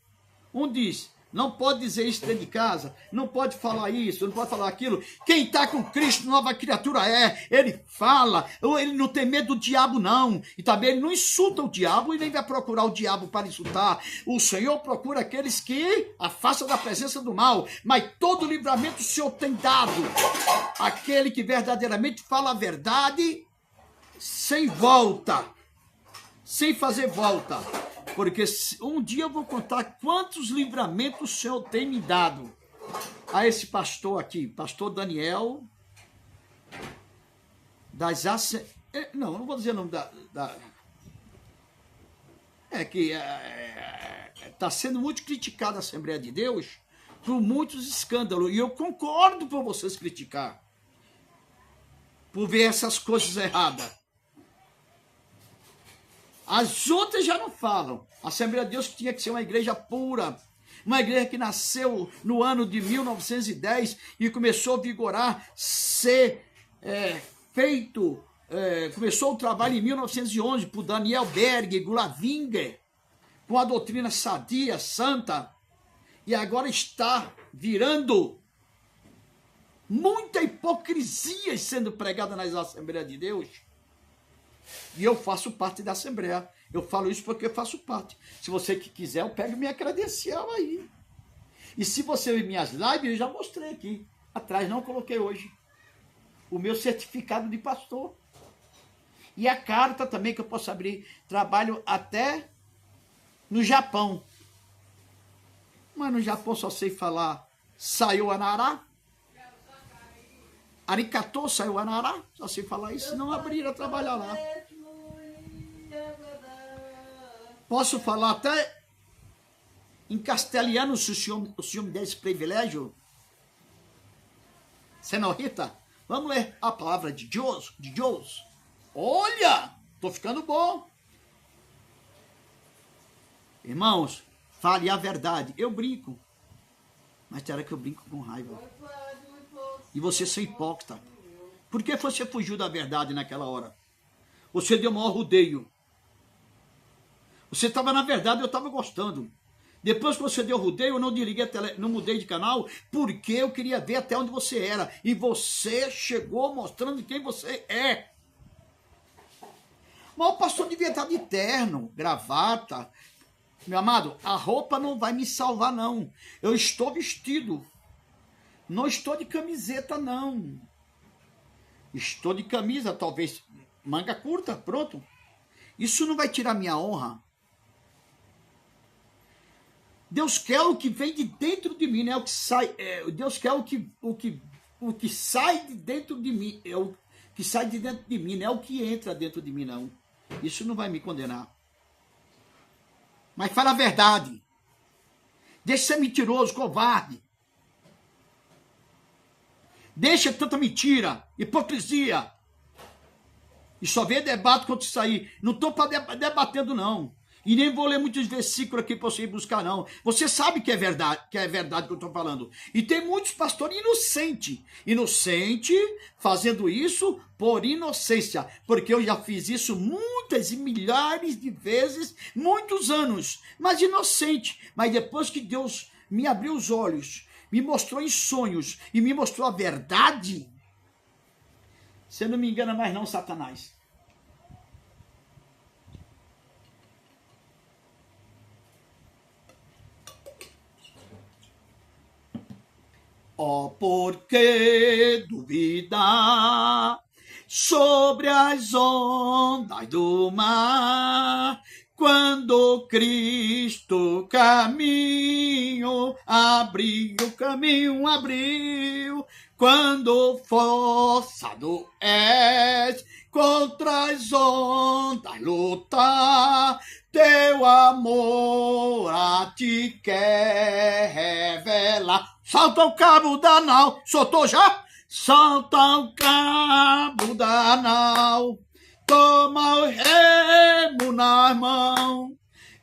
Um diz, não pode dizer isso dentro de casa, não pode falar isso, não pode falar aquilo. Quem está com Cristo, nova criatura é. Ele fala, ele não tem medo do diabo, não. E também ele não insulta o diabo e nem vai procurar o diabo para insultar. O Senhor procura aqueles que afastam da presença do mal. Mas todo livramento o Senhor tem dado. Aquele que verdadeiramente fala a verdade sem volta. Sem fazer volta. Porque um dia eu vou contar quantos livramentos o Senhor tem me dado a esse pastor aqui, pastor Daniel, não vou dizer o nome está sendo muito criticado a Assembleia de Deus por muitos escândalos, e eu concordo com vocês criticar, por ver essas coisas erradas. As outras já não falam. A Assembleia de Deus tinha que ser uma igreja pura, uma igreja que nasceu no ano de 1910 e começou a vigorar, começou o trabalho em 1911 por Daniel Berg, Gulavinger, com a doutrina sadia, santa, e agora está virando muita hipocrisia sendo pregada nas Assembleias de Deus. E eu faço parte da Assembleia. Eu falo isso porque eu faço parte. Se você que quiser, eu pego minha credencial aí. E se você ver minhas lives, eu já mostrei aqui. Atrás, não coloquei hoje. O meu certificado de pastor. E a carta também que eu posso abrir. Trabalho até no Japão. Mas no Japão só sei falar Sayonara. Arigatou, Sayonara. Só sei falar isso. Não abrir a trabalhar lá. Posso falar até em castelhano, se o senhor me der esse privilégio. Senorita, vamos ler a palavra de Deus. Olha, estou ficando bom. Irmãos, fale a verdade. Eu brinco, mas terá que eu brinco com raiva. E você ser hipócrita. Por que você fugiu da verdade naquela hora? Você deu o maior rodeio. Você estava na verdade, eu estava gostando. Depois que você deu rodeio, eu não desliguei não mudei de canal, porque eu queria ver até onde você era. E você chegou mostrando quem você é. Mas o pastor devia estar de terno, gravata. Meu amado, a roupa não vai me salvar, não. Eu estou vestido. Não estou de camiseta, não. Estou de camisa, talvez manga curta, pronto. Isso não vai tirar minha honra. Deus quer o que vem de dentro de mim, não é o que sai. Deus quer o que sai de dentro de mim. É o que sai de dentro de mim, não é o que entra dentro de mim, não. Isso não vai me condenar. Mas fala a verdade. Deixa de ser mentiroso, covarde. Deixa tanta mentira, hipocrisia. E só vê debate quando isso aí. Não estou debatendo, não. E nem vou ler muitos versículos aqui para você ir buscar, não. Você sabe que é verdade que eu estou falando. E tem muitos pastores inocentes fazendo isso por inocência. Porque eu já fiz isso muitas e milhares de vezes, muitos anos. Mas inocente. Mas depois que Deus me abriu os olhos, me mostrou em sonhos e me mostrou a verdade, você não me engana mais não, Satanás. Oh, por que duvidar sobre as ondas do mar, quando Cristo caminho abriu, quando forçado és contra as ondas lutar, teu amor a ti quer revelar. Salta o cabo da nau, soltou já? Salta o cabo da nau, toma o remo nas mãos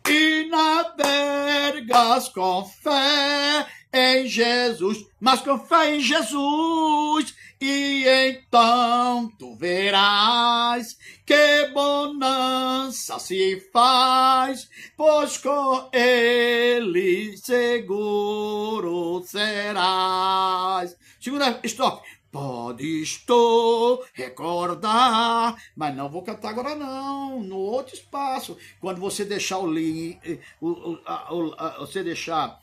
e navegas com fé em Jesus, mas com fé em Jesus, e então tu verás que bonança se faz, pois com ele seguro serás. Segura, stop. Podes tu recordar, mas não vou cantar agora não, no outro espaço. Quando você deixar o link, você deixar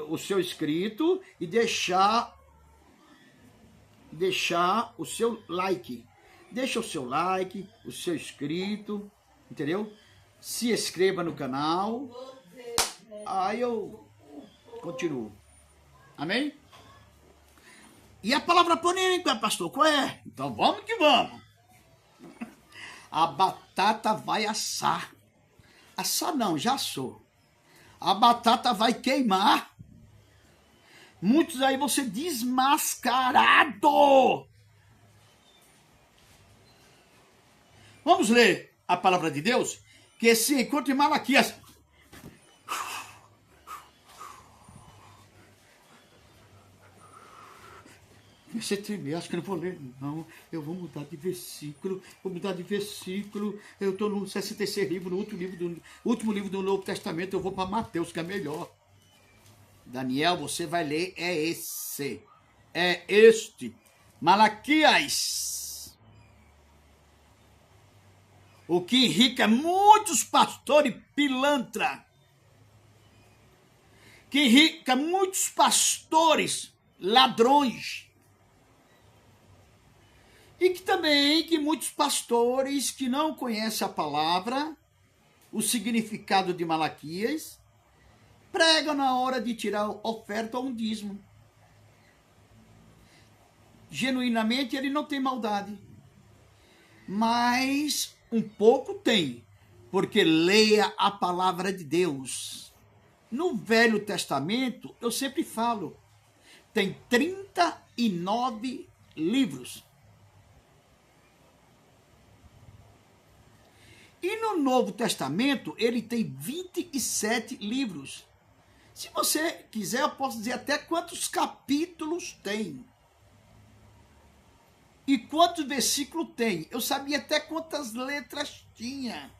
o seu inscrito e deixar o seu like. Deixa o seu like, o seu inscrito, entendeu? Se inscreva no canal. Aí eu continuo. Amém? E a palavra polêmica, pastor, qual é? Então vamos que vamos. A batata vai assar. Assar não, já assou. A batata vai queimar. Muitos aí vão ser desmascarados. Vamos ler a palavra de Deus? Que se encontra em Malaquias. Comecei a tremer, acho que não vou ler, não. Eu vou mudar de versículo. Eu estou no 66 livro, no último livro do Novo Testamento. Eu vou para Mateus, que é melhor. Daniel, você vai ler, é este. Malaquias. O que enriquece muitos pastores pilantra. Que enriquece muitos pastores ladrões. E que muitos pastores que não conhecem a palavra, o significado de Malaquias, pregam na hora de tirar oferta ou um dízimo. Genuinamente ele não tem maldade, mas um pouco tem, porque leia a palavra de Deus. No Velho Testamento, eu sempre falo, tem 39 livros. E no Novo Testamento, ele tem 27 livros. Se você quiser, eu posso dizer até quantos capítulos tem. E quantos versículos tem. Eu sabia até quantas letras tinha.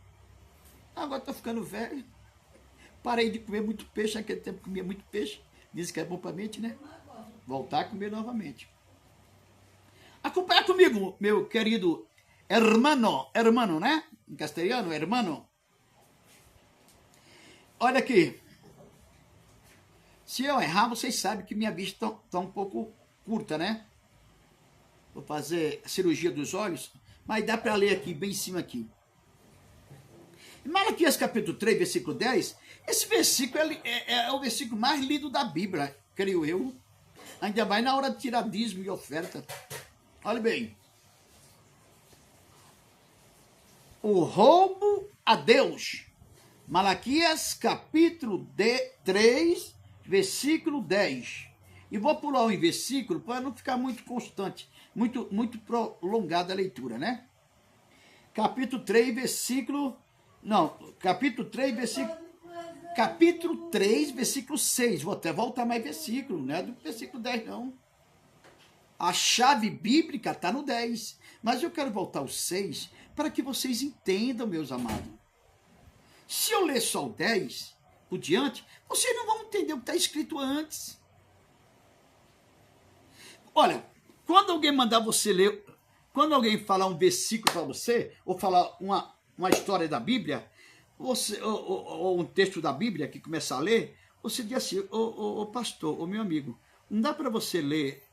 Agora estou ficando velho. Parei de comer muito peixe. Naquele tempo comia muito peixe. Dizem que é bom para a mente, né? Voltar a comer novamente. Acompanha comigo, meu querido hermano, né? Em castelhano, hermano. Olha aqui. Se eu errar, vocês sabem que minha vista está um pouco curta, né? Vou fazer a cirurgia dos olhos, mas dá para ler aqui, bem em cima aqui. Em Malaquias capítulo 3, versículo 10, esse versículo é o versículo mais lido da Bíblia, creio eu. Ainda mais na hora de tirar dízimo e oferta. Olha bem. O roubo a Deus. Malaquias capítulo 3, versículo 10. E vou pular um versículo para não ficar muito constante, muito prolongada a leitura, né? Capítulo 3, versículo 6. Vou até voltar mais versículo, não é do versículo 10, não. A chave bíblica está no 10. Mas eu quero voltar ao 6 para que vocês entendam, meus amados. Se eu ler só o 10 por diante, vocês não vão entender o que está escrito antes. Olha, quando alguém mandar você ler, quando alguém falar um versículo para você, ou falar uma história da Bíblia, ou um texto da Bíblia que começa a ler, você diz assim, ô pastor, ô meu amigo, Não dá para você ler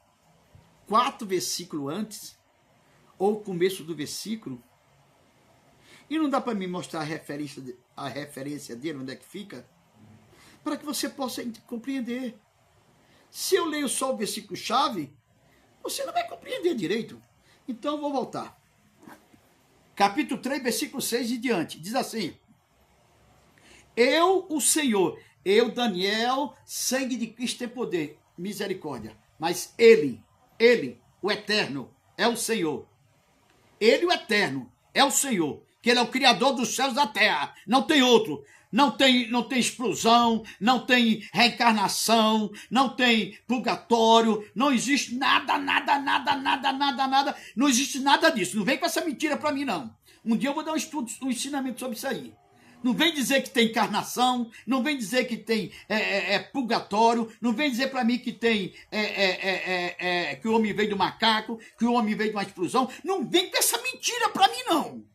4 versículos antes, ou o começo do versículo, e não dá para me mostrar a referência dele, onde é que fica, para que você possa compreender. Se eu leio só o versículo-chave, você não vai compreender direito. Então, vou voltar. Capítulo 3, versículo 6 e diante. Diz assim: eu, o Senhor, eu, Daniel, sangue de Cristo tem poder, misericórdia. Mas ele, o Eterno, é o Senhor. Ele, o Eterno, é o Senhor. Que ele é o Criador dos céus e da terra. Não tem outro. Não tem explosão, não tem reencarnação, não tem purgatório, não existe nada. Não existe nada disso. Não vem com essa mentira para mim, não. Um dia eu vou dar um ensinamento sobre isso aí. Não vem dizer que tem encarnação, não vem dizer que tem purgatório, não vem dizer para mim que tem que o homem veio do macaco, que o homem veio de uma explosão. Não vem com essa mentira para mim, não.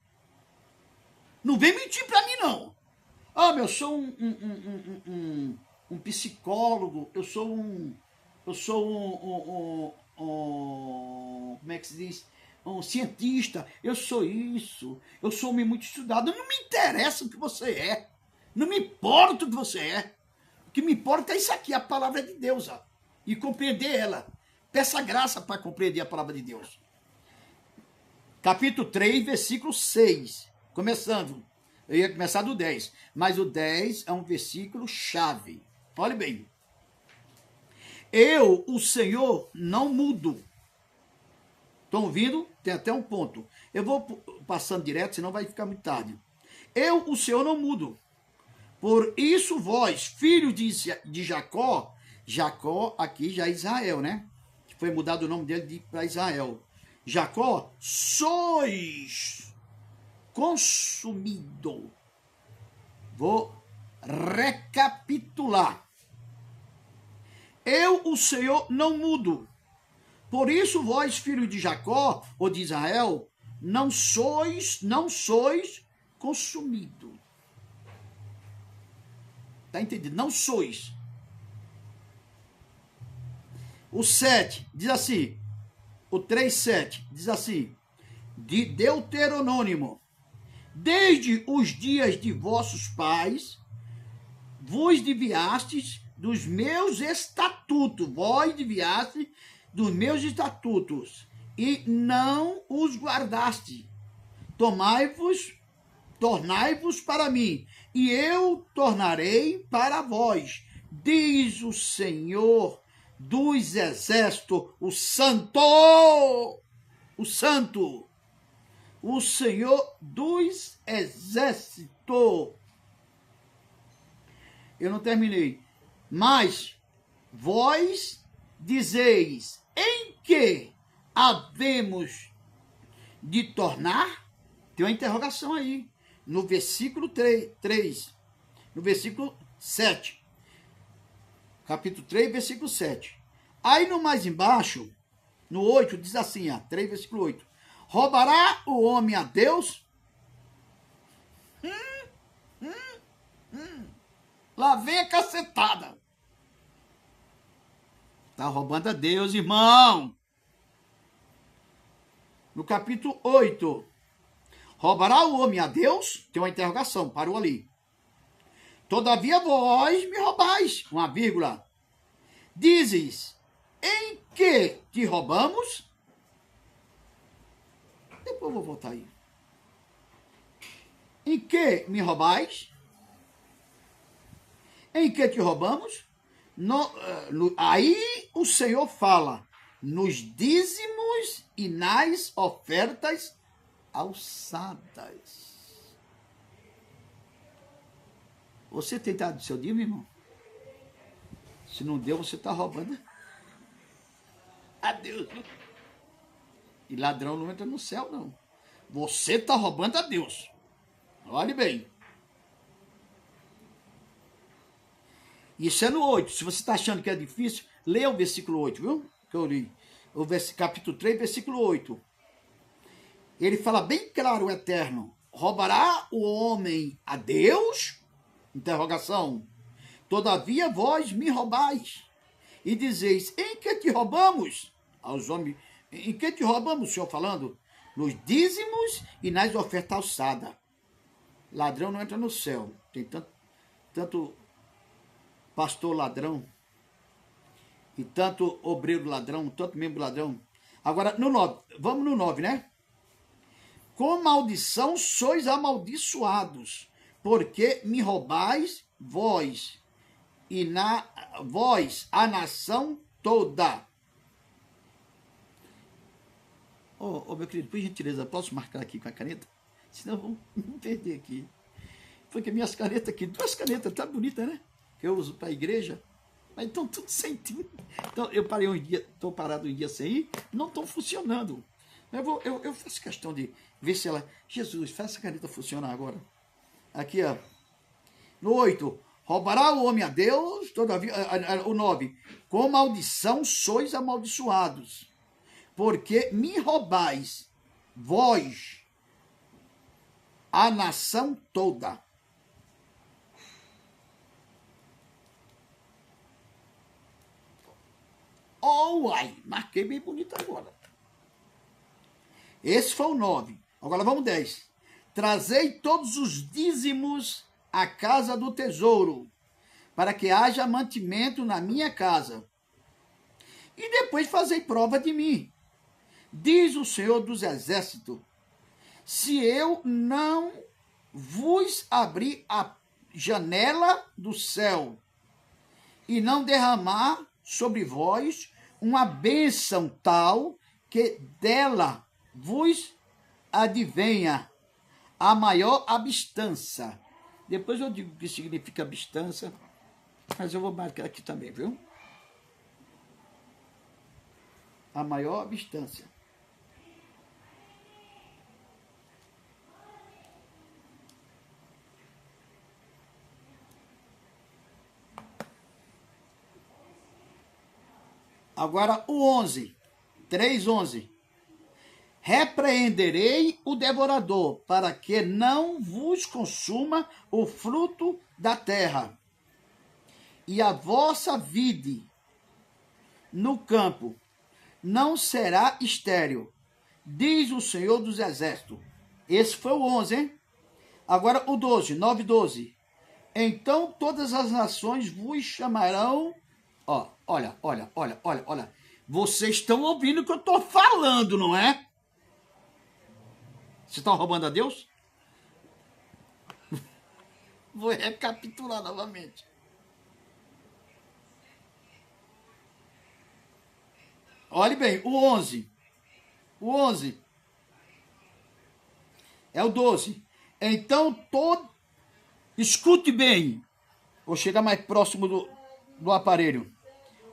Não vem mentir para mim, não. Ah, eu sou um psicólogo, eu sou como é que se diz? Um cientista, eu sou isso, eu sou um homem muito estudado. Não me interessa o que você é, não me importa o que você é. O que me importa é isso aqui, a palavra de Deus, ó, e compreender ela. Peça graça para compreender a palavra de Deus. Capítulo 3, versículo 6, começando. Eu ia começar do 10, mas o 10 é um versículo chave. Olhe bem. Eu, o Senhor, não mudo. Estão ouvindo? Tem até um ponto. Eu vou passando direto, senão vai ficar muito tarde. Eu, o Senhor, não mudo. Por isso vós, filhos de Jacó, Jacó aqui já é Israel, né? Foi mudado o nome dele para Israel. Jacó, sois consumido. Vou recapitular. Eu, o Senhor, não mudo. Por isso vós, filhos de Jacó, ou de Israel, não sois consumido. Está entendido? Não sois. O 7 diz assim, o 3:7 diz assim, de Deuteronômio: desde os dias de vossos pais, vos desviastes dos meus estatutos, vós desviastes dos meus estatutos, e não os guardaste. Tornai-vos para mim, e eu tornarei para vós, diz o Senhor dos exércitos, o Santo, o Senhor dos exércitos. Eu não terminei. Mas vós dizeis, em que havemos de tornar? Tem uma interrogação aí. No versículo 3, no versículo 7. Capítulo 3, versículo 7. Aí no mais embaixo, no 8, diz assim, 3, versículo 8. Roubará o homem a Deus? Lá vem a cacetada. Está roubando a Deus, irmão. No capítulo 8. Roubará o homem a Deus? Tem uma interrogação, parou ali. Todavia vós me roubais, uma vírgula. Dizes, em que te roubamos? Depois eu vou voltar aí. Em que me roubais? Em que te roubamos? Aí o Senhor fala, nos dízimos e nas ofertas alçadas. Você tem dado o seu dízimo, irmão? Se não deu, você está roubando a Deus. E ladrão não entra no céu, não. Você está roubando a Deus. Olhe bem. Isso é no 8. Se você está achando que é difícil, leia o versículo 8, viu? Que eu li. O capítulo 3, versículo 8. Ele fala bem claro, o Eterno. Roubará o homem a Deus? Interrogação. Todavia vós me roubais. E dizeis, em te roubamos? Aos homens, em que te roubamos, o Senhor falando? Nos dízimos e nas ofertas alçadas. Ladrão não entra no céu. Tem tanto pastor ladrão e tanto obreiro ladrão, tanto membro ladrão. Agora, no 9, vamos no 9, né? Com maldição sois amaldiçoados, porque me roubais vós, e vós, a nação toda. Meu querido, por gentileza, posso marcar aqui com a caneta? Senão vamos perder aqui. Porque minhas canetas aqui, 2 canetas, tá bonita, né? Que eu uso para a igreja. Mas estão tudo sem tinta. Então, eu parei um dia, estou parado um dia sem ir, não estão funcionando. Eu faço questão de ver se ela... Jesus, faz essa caneta funcionar agora. Aqui, ó. No 8, roubará o homem a Deus, todavia... O 9, com maldição sois amaldiçoados, porque me roubais, vós, a nação toda. Uai, marquei bem bonito agora. Esse foi o 9. Agora vamos 10. Trazei todos os dízimos à casa do tesouro, para que haja mantimento na minha casa. E depois fazei prova de mim, diz o Senhor dos Exércitos, se eu não vos abrir a janela do céu e não derramar sobre vós uma bênção tal que dela vos advenha a maior abastança. Depois eu digo o que significa abastança, mas eu vou marcar aqui também, viu? A maior abastança. Agora o 11, 3:11. Repreenderei o devorador, para que não vos consuma o fruto da terra, e a vossa vide no campo não será estéril, diz o Senhor dos Exércitos. Esse foi o 11, hein? Agora o 12, 9:12. Então todas as nações vos chamarão... Olha. Vocês estão ouvindo o que eu estou falando, não é? Vocês estão roubando a Deus? Vou recapitular novamente. Olhe bem, o 11. O 11 é o 12. Então, escute bem. Vou chegar mais próximo do aparelho.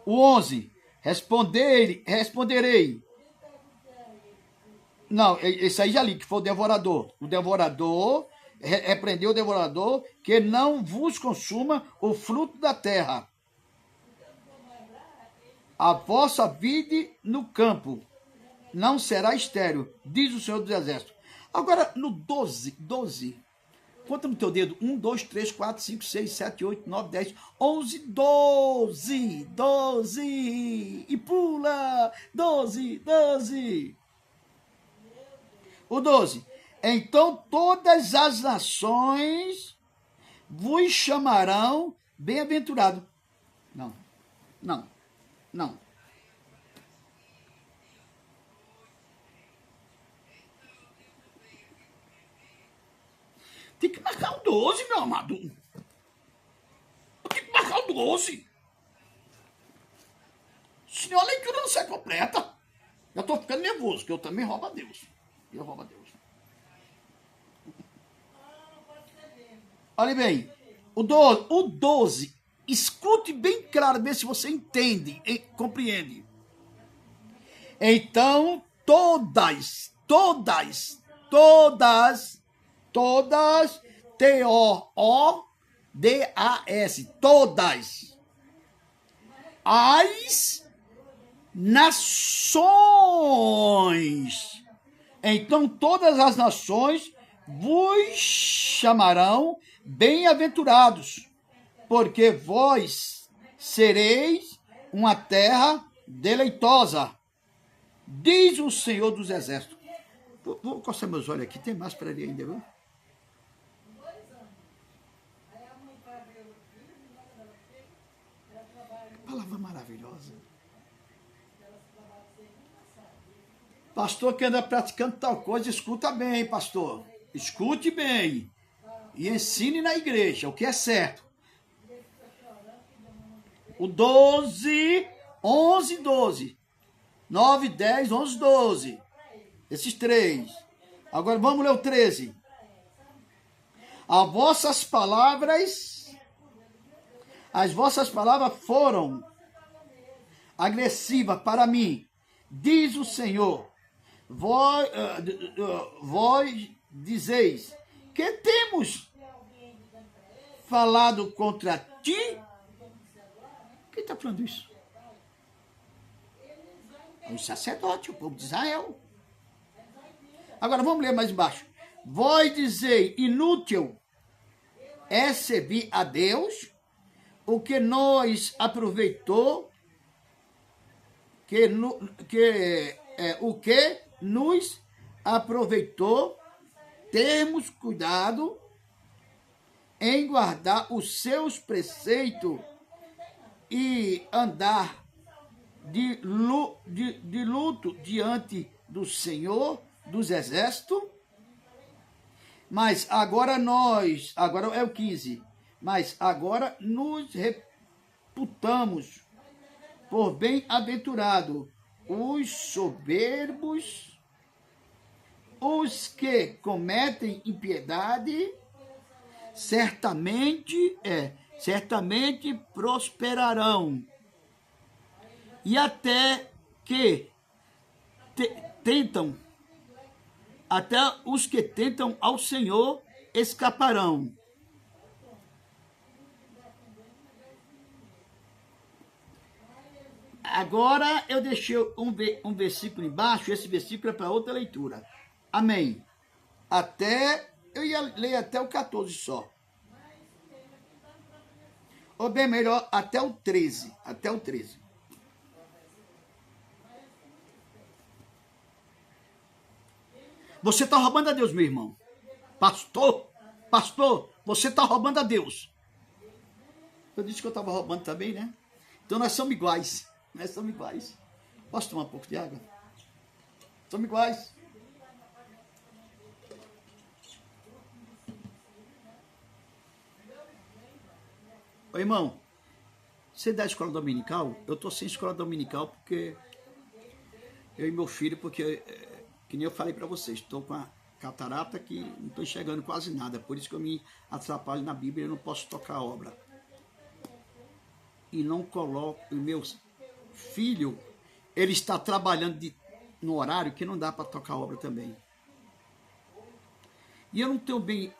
O 11. Responderei. Não, esse aí já li, que foi o devorador. O devorador, repreendeu o devorador, que não vos consuma o fruto da terra. A vossa vide no campo não será estéril, diz o Senhor dos Exércitos. Agora, no 12, conta no teu dedo, 1, 2, 3, 4, 5, 6, 7, 8, 9, 10, 11, 12, e pula, 12. O 12, então todas as nações vos chamarão bem-aventurado. Não. Tem que marcar o 12, meu amado. Tem que marcar o 12. Senão a leitura não sai completa. Eu estou ficando nervoso, porque eu também roubo a Deus. Eu roubo a Deus. Olha bem, o 12, escute bem claro, vê se você entende e compreende. Então, todas, T-O-O-D-A-S, todas as nações. Então todas as nações vos chamarão bem-aventurados, porque vós sereis uma terra deleitosa, diz o Senhor dos Exércitos. Vou coçar meus olhos aqui, tem mais para ele ainda, viu? Palavra maravilhosa. Pastor que anda praticando tal coisa, escuta bem, pastor. Escute bem. E ensine na igreja o que é certo. O 12, 11, 12. 9, 10, 11, 12. Esses três. Agora vamos ler o 13. As vossas palavras foram agressivas para mim, diz o Senhor. Vós dizeis, que temos falado contra ti? Quem está falando isso? É o sacerdote, o povo de Israel. Agora vamos ler mais embaixo. Vós dizeis, inútil é servir a Deus, o que nos aproveitou, o que nos aproveitou, termos cuidado em guardar os seus preceitos e andar de luto diante do Senhor dos Exércitos. Mas agora é o 15, mas agora nos reputamos por bem-aventurado os soberbos, os que cometem impiedade, certamente prosperarão. E até que até os que tentam ao Senhor escaparão. Agora eu deixei um versículo embaixo, esse versículo é para outra leitura. Amém. Eu ia ler até o 14 só. Ou bem melhor, até o 13. Até o 13. Você está roubando a Deus, meu irmão. Pastor, você está roubando a Deus. Eu disse que eu estava roubando também, né? Então nós somos iguais. Posso tomar um pouco de água? Somos iguais. Ô, irmão, você dá escola dominical? Eu estou sem escola dominical porque eu e meu filho, porque, que nem eu falei para vocês, estou com a catarata que não estou enxergando quase nada, por isso que eu me atrapalho na Bíblia e eu não posso tocar a obra. E não coloco, o meu filho, ele está trabalhando no horário que não dá para tocar a obra também. E eu não tenho bem,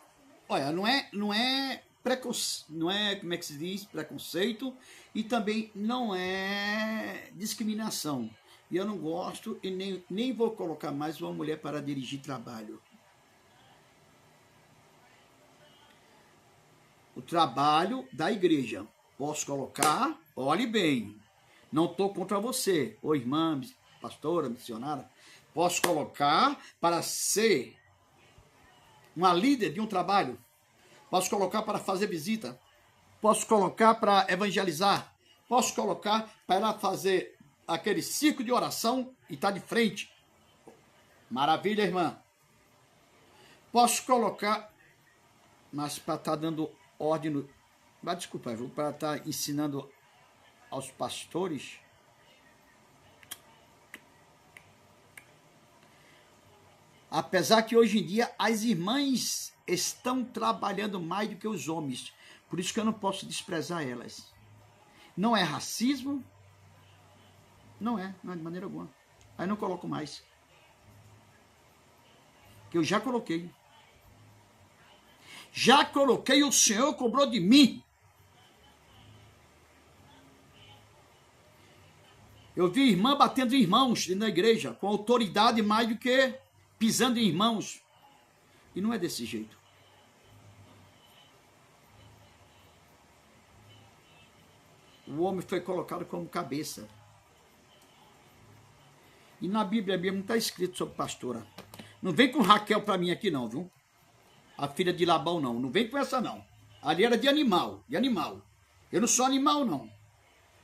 olha, não é preconceito, não é, como é que se diz, preconceito, e também não é discriminação. E eu não gosto e nem vou colocar mais uma mulher para dirigir trabalho. O trabalho da igreja. Posso colocar, olhe bem, não estou contra você, ou irmã, pastora, missionária. Posso colocar para ser uma líder de um trabalho. Posso colocar para fazer visita. Posso colocar para evangelizar. Posso colocar para fazer aquele ciclo de oração e estar de frente. Maravilha, irmã. Posso colocar, mas para estar dando ordem, desculpa, para estar ensinando aos pastores. Apesar que hoje em dia as irmãs estão trabalhando mais do que os homens. Por isso que eu não posso desprezar elas. Não é racismo. Não é de maneira alguma. Aí não coloco mais. Que eu já coloquei. Já coloquei, o Senhor cobrou de mim. Eu vi irmã batendo em irmãos na igreja, com autoridade mais do que pisando em irmãos. E não é desse jeito. O homem foi colocado como cabeça. E na Bíblia mesmo não está escrito sobre pastora. Não vem com Raquel para mim aqui não, viu? A filha de Labão não. Não vem com essa não. Ali era de animal, de animal. Eu não sou animal não.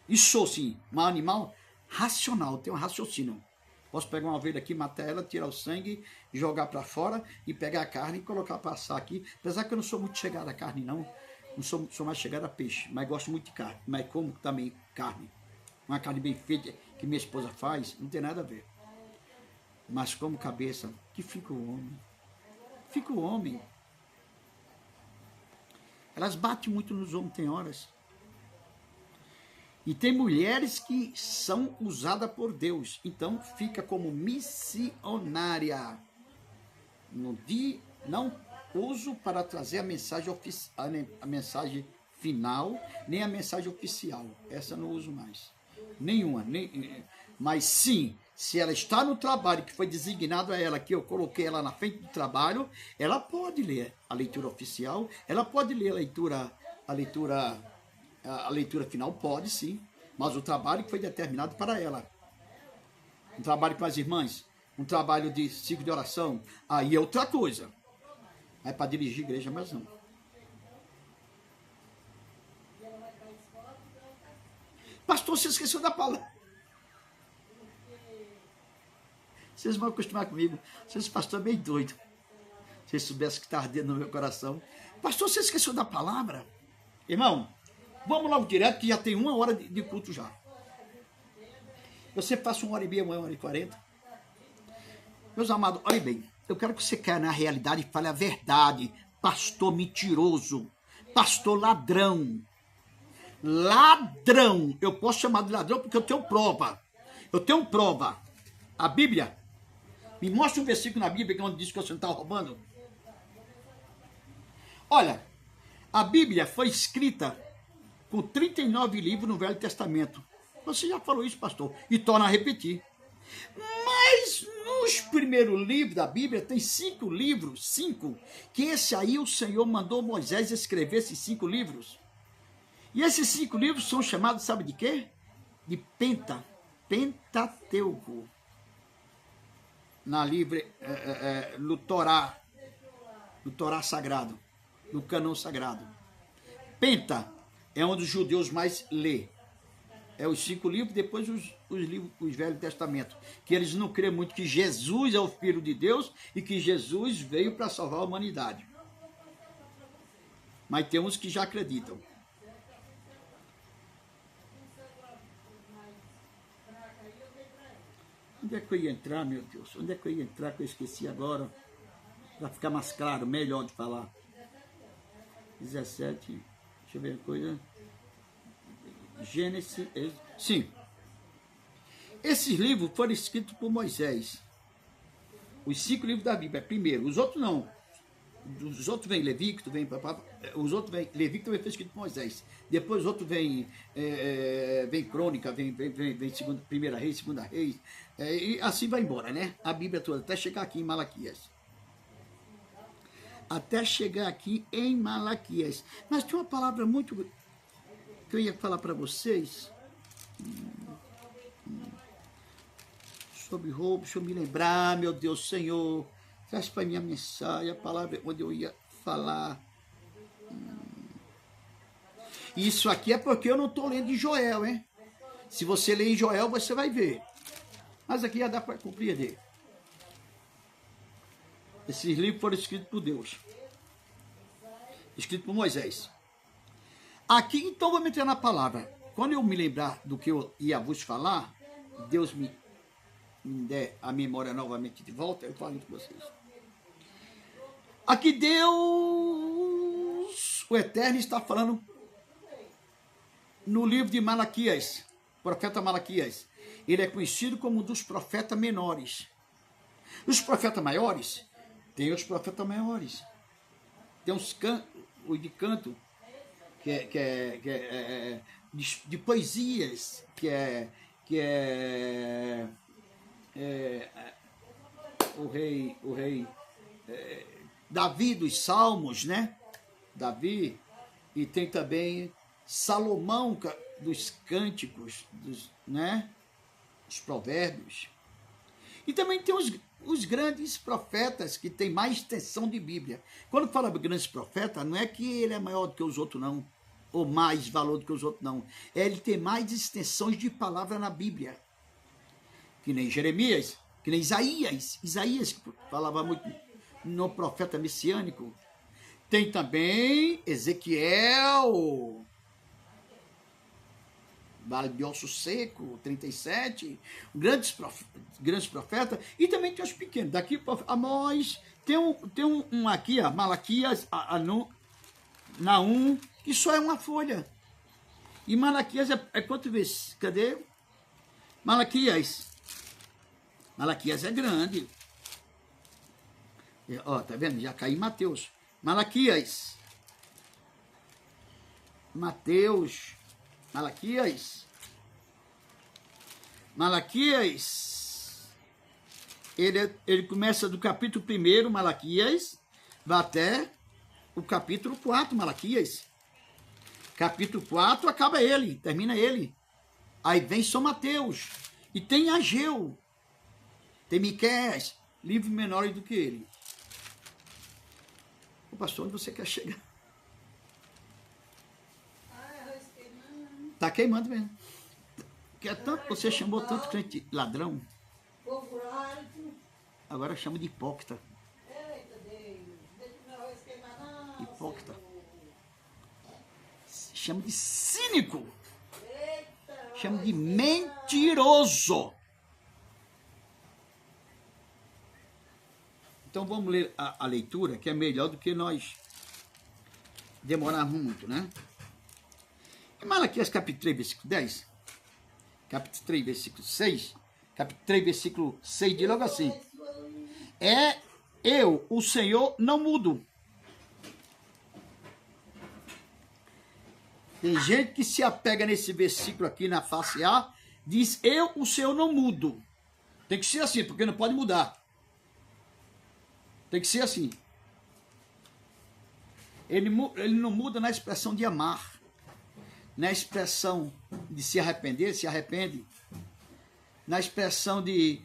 E sou sim, mas animal racional, tenho um raciocínio. Posso pegar uma ovelha aqui, matar ela, tirar o sangue, jogar para fora e pegar a carne e colocar para assar aqui. Apesar que eu não sou muito chegado a carne não. Não sou mais chegado a peixe, mas gosto muito de carne. Mas como também carne. Uma carne bem feita que minha esposa faz, não tem nada a ver. Mas como cabeça, que fica o homem. Fica o homem. Elas batem muito nos homens, tem horas. E tem mulheres que são usadas por Deus. Então fica como missionária. Não uso para trazer a mensagem, a mensagem final, nem a mensagem oficial. Essa eu não uso mais. Nenhuma. Mas sim, se ela está no trabalho que foi designado a ela, que eu coloquei ela na frente do trabalho, ela pode ler a leitura oficial, ela pode ler a leitura final, pode sim, mas o trabalho que foi determinado para ela. Um trabalho com as irmãs, um trabalho de ciclo de oração, aí é outra coisa. É para dirigir a igreja, mas não. Pastor, você esqueceu da palavra. Vocês vão acostumar comigo. Esse pastor é meio doido. Se vocês soubessem que está ardendo no meu coração. Pastor, você esqueceu da palavra? Irmão, vamos logo direto, que já tem 1 hora de culto já. Eu sempre faço 1h30, 1h40. Meus amados, olhem bem. Eu quero que você caia na realidade e fale a verdade. Pastor mentiroso. Pastor ladrão. Ladrão. Eu posso chamar de ladrão porque eu tenho prova. Eu tenho prova. A Bíblia. Me mostra um versículo na Bíblia que é onde diz que você não está roubando. Olha, a Bíblia foi escrita com 39 livros no Velho Testamento. Você já falou isso, pastor, e torna a repetir. Mas nos primeiros livros da Bíblia tem 5 livros, 5, que esse aí o Senhor mandou Moisés escrever esses 5 livros. E esses 5 livros são chamados, sabe de quê? De Pentateuco. No Torá sagrado, no cânon sagrado. Penta é onde os judeus mais lê. É os 5 livros, depois os Velho Testamento. Que eles não creem muito que Jesus é o Filho de Deus e que Jesus veio para salvar a humanidade. Mas tem uns que já acreditam. Onde é que eu ia entrar, meu Deus? Onde é que eu ia entrar que eu esqueci agora? Para ficar mais claro, melhor de falar. 17, deixa eu ver a coisa. Gênesis, sim. Esses livros foram escritos por Moisés. Os 5 livros da Bíblia, primeiro. Os outros não. Os outros vêm Levítico, os outros vêm Levítico também foi escrito por Moisés. Depois os outros vem Crônica, vem Primeira Reis, Segunda Reis, e assim vai embora, né? A Bíblia toda, até chegar aqui em Malaquias. Até chegar aqui em Malaquias. Mas tem uma palavra muito que eu ia falar para vocês sobre roubo, deixa eu me lembrar, meu Deus, Senhor. Traz para minha mensagem a palavra onde eu ia falar. Isso aqui é porque eu não estou lendo em Joel, hein? Se você ler em Joel, você vai ver. Mas aqui já dá para compreender. Esses livros foram escritos por Deus. Escritos por Moisés. Aqui, então, vou meter na palavra. Quando eu me lembrar do que eu ia vos falar, Deus me der a memória novamente de volta, eu falo com vocês. Aqui Deus, o Eterno, está falando no livro de Malaquias, profeta Malaquias. Ele é conhecido como um dos profetas menores. Os profetas maiores, tem os profetas maiores. Tem os de canto, de poesias, o rei Davi dos Salmos, né? Davi, e tem também Salomão dos Cânticos, né? Os Provérbios. E também tem os grandes profetas que têm mais extensão de Bíblia. Quando fala de grandes profetas, não é que ele é maior do que os outros, não. Ou mais valor do que os outros, não. É ele ter mais extensões de palavra na Bíblia. Que nem Jeremias, que nem Isaías. Isaías que falava muito no profeta messiânico. Tem também Ezequiel, Vale de Osso Seco, 37, grandes profetas, e também tem os pequenos. Daqui para Amós, tem um aqui, Malaquias, Naum, que só é uma folha. E Malaquias é quanto vezes? Cadê? Malaquias é grande. Ó, tá vendo? Já caiu em Mateus. Malaquias, ele começa do capítulo 1, Malaquias, vai até o capítulo 4, Malaquias. Capítulo 4 acaba ele, termina ele. Aí vem São Mateus, e tem Ageu, tem Miqueias, livros menores do que ele. Ô pastor, onde você quer chegar? Tá queimando mesmo. Que é tanto, você chamou tanto crente ladrão. Agora chama de hipócrita. Hipócrita. Chama de cínico. Chama de mentiroso. Então vamos ler a leitura, que é melhor do que nós demorarmos muito, né? Em Malaquias capítulo 3, versículo 10, capítulo 3, versículo 6, capítulo 3, versículo 6, diz logo assim: eu, o Senhor, não mudo. Tem gente que se apega nesse versículo aqui na face A, diz: eu, o Senhor, não mudo. Tem que ser assim, porque não pode mudar. Tem que ser assim. Ele não muda na expressão de amar. Na expressão de se arrepender, se arrepende. Na expressão de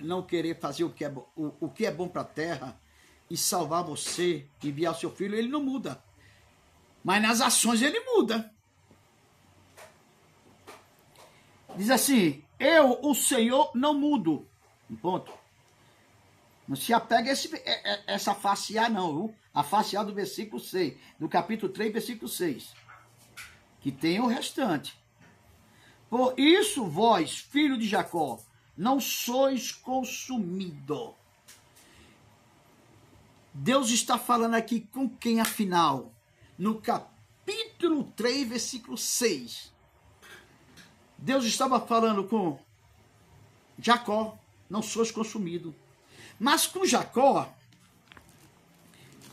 não querer fazer o que é bom para a terra e salvar você, enviar o seu filho, ele não muda. Mas nas ações ele muda. Diz assim: eu, o Senhor, não mudo. Um ponto. Não se apega a essa face A, não, viu? A face A do versículo 6, do capítulo 3, versículo 6. Que tem o restante. Por isso, vós, filho de Jacó, não sois consumido. Deus está falando aqui com quem, afinal? No capítulo 3, versículo 6. Deus estava falando com Jacó, não sois consumido. Mas com Jacó,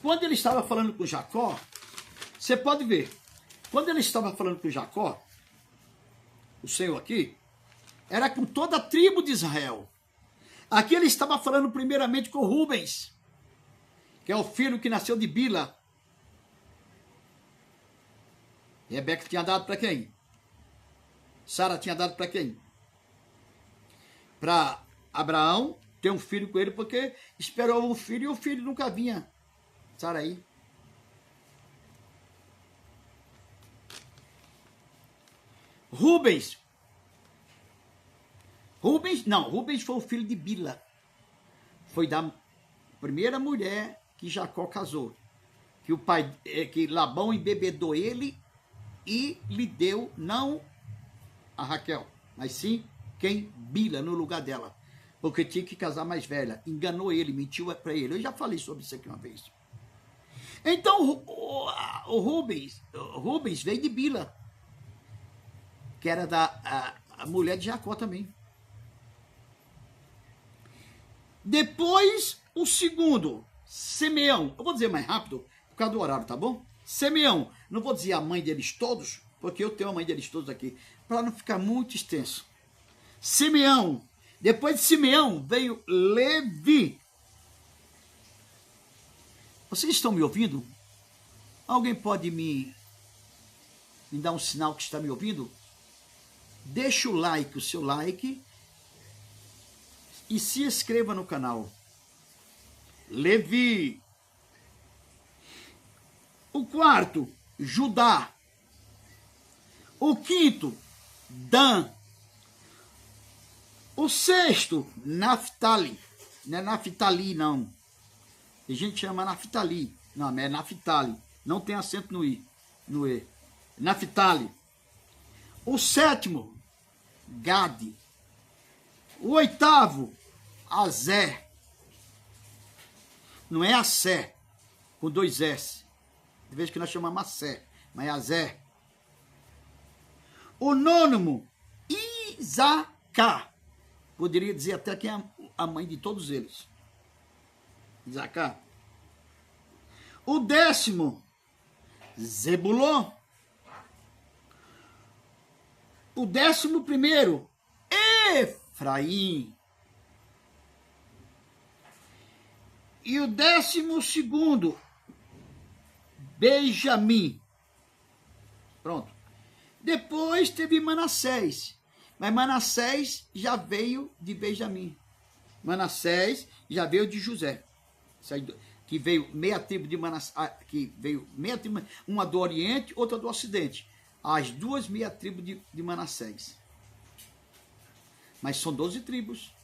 quando ele estava falando com Jacó, você pode ver, quando ele estava falando com Jacó, o Senhor aqui, era com toda a tribo de Israel. Aqui ele estava falando primeiramente com Rubens, que é o filho que nasceu de Bila. Rebeca tinha dado para quem? Sara tinha dado para quem? Para Abraão ter um filho com ele, porque esperou o filho e o filho nunca vinha. Saraí. Rubens foi o filho de Bila. Foi da primeira mulher que Jacó casou. Que Labão embebedou ele e lhe deu, não a Raquel, mas sim quem? Bila, no lugar dela. Porque tinha que casar mais velha. Enganou ele, mentiu para ele. Eu já falei sobre isso aqui uma vez. Então, o Rubens veio de Bila, que era a mulher de Jacó também. Depois, o segundo, Simeão. Eu vou dizer mais rápido, por causa do horário, tá bom? Simeão. Não vou dizer a mãe deles todos, porque eu tenho a mãe deles todos aqui, para não ficar muito extenso. Simeão. Depois de Simeão, veio Levi. Vocês estão me ouvindo? Alguém pode me dar um sinal que está me ouvindo? Deixa o like, o seu like, e se inscreva no canal. Levi. O quarto, Judá. O quinto, Dan. O sexto, Naftali. Não é Naftali, não. A gente chama Naftali. Não, é Naftali. Não tem acento no I. No E. Naftali. O sétimo, Gade. O oitavo, Azé. Não é Assé, com 2 S. De vez que nós chamamos Assé, mas é Azé. O nono, Isacar. Poderia dizer até que é a mãe de todos eles. Isacar. O 10º, Zebulon. O 11º, Efraim. E o 12º, Benjamim. Pronto. Depois teve Manassés. Mas Manassés já veio de Benjamim. Manassés já veio de José. Que veio meia tribo de Manassés. Que veio meia tribo, uma do Oriente, outra do Ocidente. As duas meia tribos de Manassés. Mas são 12 tribos.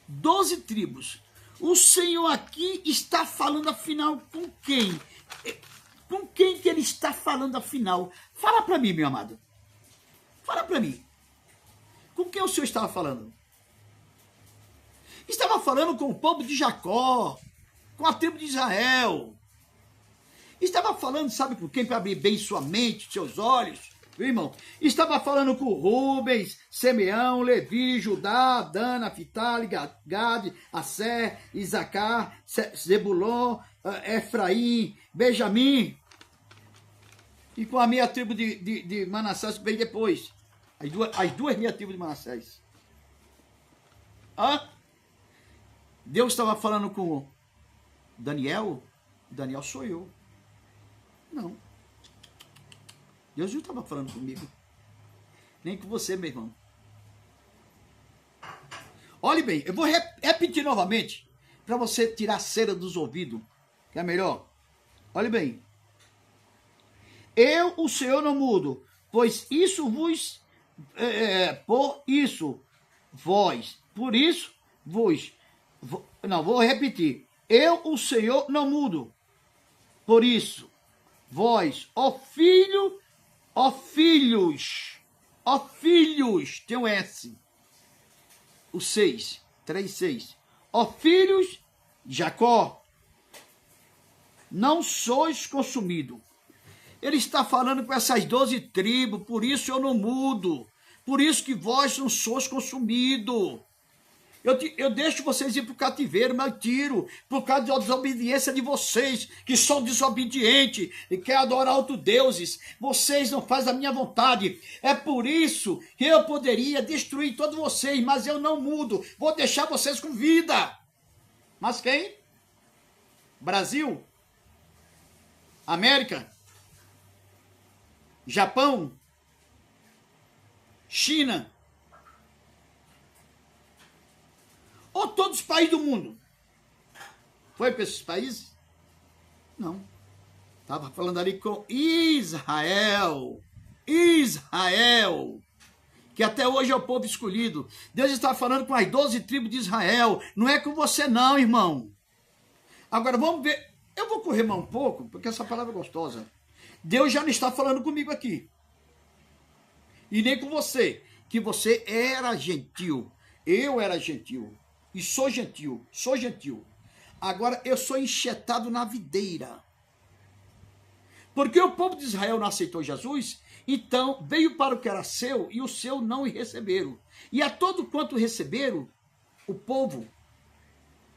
12 tribos. O Senhor aqui está falando afinal com quem? Com quem que ele está falando afinal? Fala para mim, meu amado. Fala para mim. Com quem o Senhor estava falando? Estava falando com o povo de Jacó, com a tribo de Israel. Estava falando, sabe com quem? Para abrir bem sua mente, seus olhos. Viu, irmão? Estava falando com Rubens, Simeão, Levi, Judá, Dan, Naftali, Gade, Assé, Isacar, Zebulon, Efraim, Benjamim. E com a meia tribo de Manassés que veio depois. As duas meia tribos de Manassés. Deus estava falando com Daniel. Daniel sou eu. Não. Deus não estava falando comigo. Nem com você, meu irmão. Olhe bem, eu vou repetir novamente. Para você tirar a cera dos ouvidos. Que é melhor. Olhe bem. Eu, o Senhor, não mudo. Pois isso vos... por isso, vós. Por isso, vos. Não, vou repetir. Eu, o Senhor, não mudo. Por isso, vós, ó filhos, tem um S. O 6, 3, 6. Ó filhos de Jacó, não sois consumido. Ele está falando com essas 12 tribos, por isso eu não mudo. Por isso que vós não sois consumidos. Eu deixo vocês ir para o cativeiro, mas eu tiro, por causa da desobediência de vocês, que são desobedientes e querem adorar outros deuses. Vocês não fazem a minha vontade. É por isso que eu poderia destruir todos vocês, mas eu não mudo. Vou deixar vocês com vida. Mas quem? Brasil? América? Japão? China? Ou todos os países do mundo? Foi para esses países? Não. Estava falando ali com Israel. Israel. Que até hoje é o povo escolhido. Deus está falando com as 12 tribos de Israel. Não é com você não, irmão. Agora vamos ver. Eu vou correr mais um pouco, porque essa palavra é gostosa. Deus já não está falando comigo aqui. E nem com você. Que você era gentil. Eu era gentil. E sou gentil. Agora eu sou enxetado na videira. Porque o povo de Israel não aceitou Jesus, então veio para o que era seu e o seu não o receberam. E a todo quanto receberam, o povo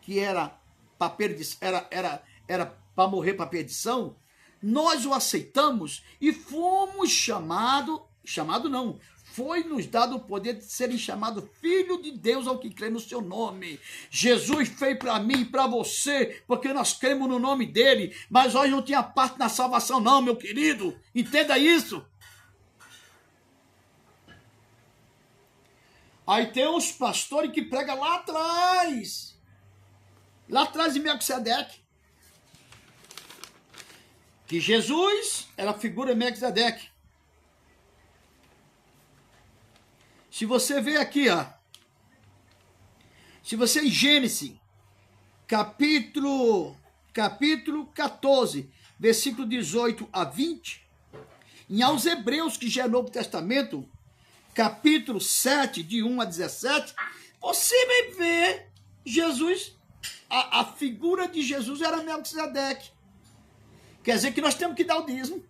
que era para morrer para perdição, nós o aceitamos e fomos foi nos dado o poder de serem chamados filho de Deus ao que crê no seu nome. Jesus fez para mim e para você, porque nós cremos no nome dele, mas hoje não tinha parte na salvação não, meu querido. Entenda isso. Aí tem uns pastores que pregam lá atrás de Melquisedeque, que Jesus era a figura de Melquisedeque. Se você ver aqui, ó, se você em Gênesis, capítulo 14, versículo 18 a 20, em aos Hebreus, que já é Novo Testamento, capítulo 7, de 1 a 17, você vai ver Jesus, a figura de Jesus era Melquisedeque. Quer dizer que nós temos que dar o dízimo.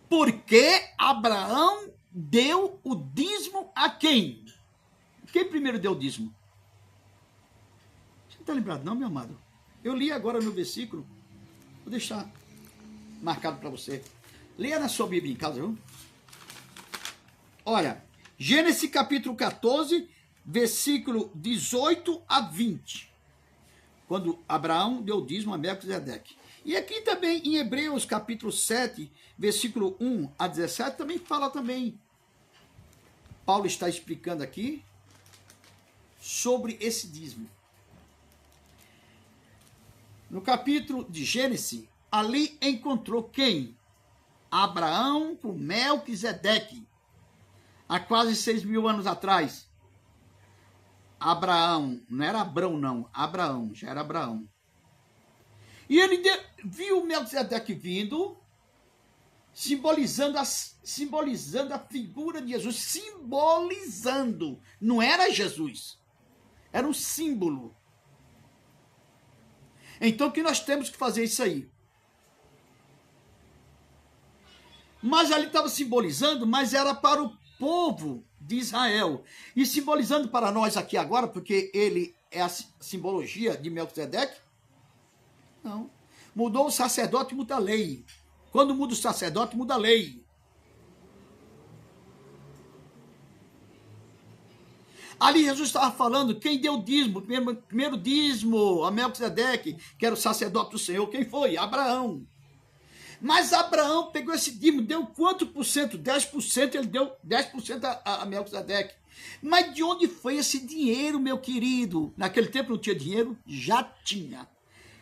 Porque Abraão deu o dízimo a quem? Quem primeiro deu o dízimo? Você não está lembrado não, meu amado? Eu li agora no versículo, vou deixar marcado para você. Leia na sua Bíblia em casa, viu? Olha, Gênesis capítulo 14, versículo 18 a 20. Quando Abraão deu o dízimo a Melquisedeque. E aqui também em Hebreus capítulo 7, versículo 1 a 17, também fala também. Paulo está explicando aqui sobre esse dízimo. No capítulo de Gênesis, ali encontrou quem? Abraão com Melquisedeque, há quase 6.000 anos atrás. Abraão, não era Abrão não, Abraão, já era Abraão. E ele viu Melquisedeque vindo, simbolizando a figura de Jesus, simbolizando, não era Jesus, era um símbolo. Então o que nós temos que fazer isso aí? Mas ali estava simbolizando, mas era para o povo de Israel. E simbolizando para nós aqui agora, porque ele é a simbologia de Melquisedeque, não. Mudou o sacerdote, muda a lei. Quando muda o sacerdote, muda a lei. Ali Jesus estava falando, quem deu dízimo, primeiro dízimo a Melquisedeque, que era o sacerdote do Senhor, quem foi? Abraão. Mas Abraão pegou esse dízimo, deu quanto por cento? 10%, ele deu 10% a Melquisedeque. Mas de onde foi esse dinheiro, meu querido? Naquele tempo não tinha dinheiro? Já tinha.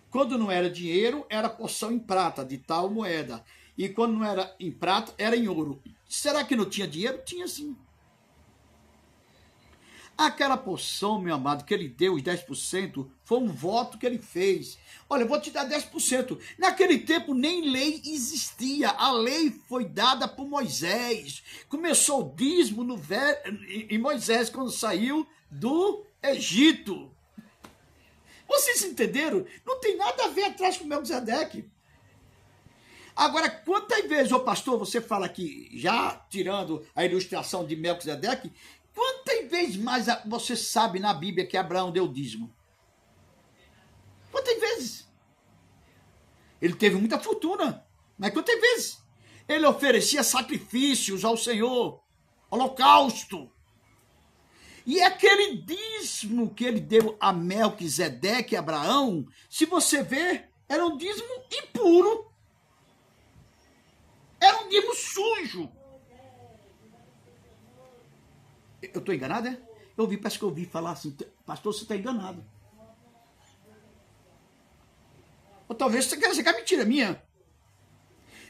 Quando não era dinheiro, era porção em prata, de tal moeda. E quando não era em prata, era em ouro. Será que não tinha dinheiro? Tinha sim. Aquela porção, meu amado, que ele deu, os 10%, foi um voto que ele fez. Olha, eu vou te dar 10%. Naquele tempo, nem lei existia. A lei foi dada por Moisés. Começou o dízimo em Moisés, quando saiu do Egito. Vocês entenderam? Não tem nada a ver atrás com Melquisedeque. Agora, quantas vezes, ô pastor, você fala aqui, já tirando a ilustração de Melquisedeque, quantas vezes mais você sabe na Bíblia que Abraão deu dízimo? Quantas vezes? Ele teve muita fortuna, mas quantas vezes? Ele oferecia sacrifícios ao Senhor, holocausto. E aquele dízimo que ele deu a Melquisedeque e Abraão, se você ver, era um dízimo impuro. Era um dízimo sujo. Eu estou enganado, é? Parece que eu ouvi falar assim, pastor, você está enganado. Ou talvez você queira dizer que é mentira minha.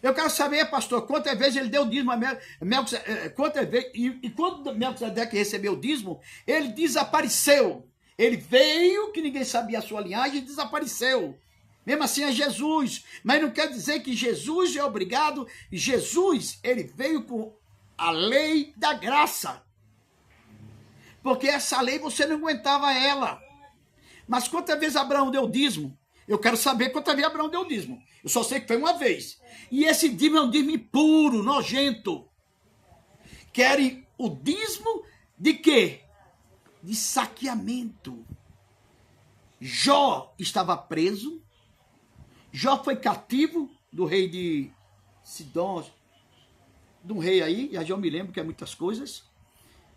Eu quero saber, pastor, quantas vezes ele deu dízimo a Melquisedeque, quantas vezes, e quando Melquisedeque recebeu o dízimo, ele desapareceu. Ele veio, que ninguém sabia a sua linhagem, e desapareceu. Mesmo assim é Jesus. Mas não quer dizer que Jesus é obrigado. Jesus, ele veio com a lei da graça. Porque essa lei você não aguentava ela. Mas quantas vezes Abraão deu dízimo? Eu quero saber quantas vezes Abraão deu dízimo. Eu só sei que foi uma vez. E esse dízimo é um dízimo impuro, nojento. Querem o dízimo de quê? De saqueamento. Jó estava preso. Jó foi cativo do rei de Sidom, de um rei aí, já me lembro que é muitas coisas.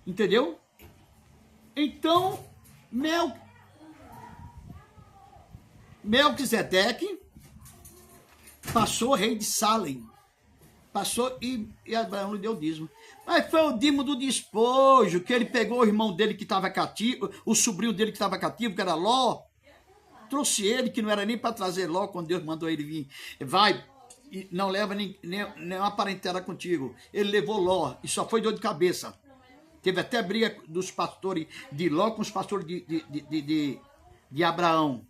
Entendeu? Então, Melquisedeque passou rei de Salém. Passou e Abraão lhe deu o dízimo. Mas foi o dízimo do despojo, que ele pegou o irmão dele que estava cativo, o sobrinho dele que estava cativo, que era Ló, trouxe ele, que não era nem para trazer Ló, quando Deus mandou ele vir. Vai, e não leva nem uma parentela contigo. Ele levou Ló, e só foi dor de cabeça. Teve até briga dos pastores de Ló com os pastores de Abraão.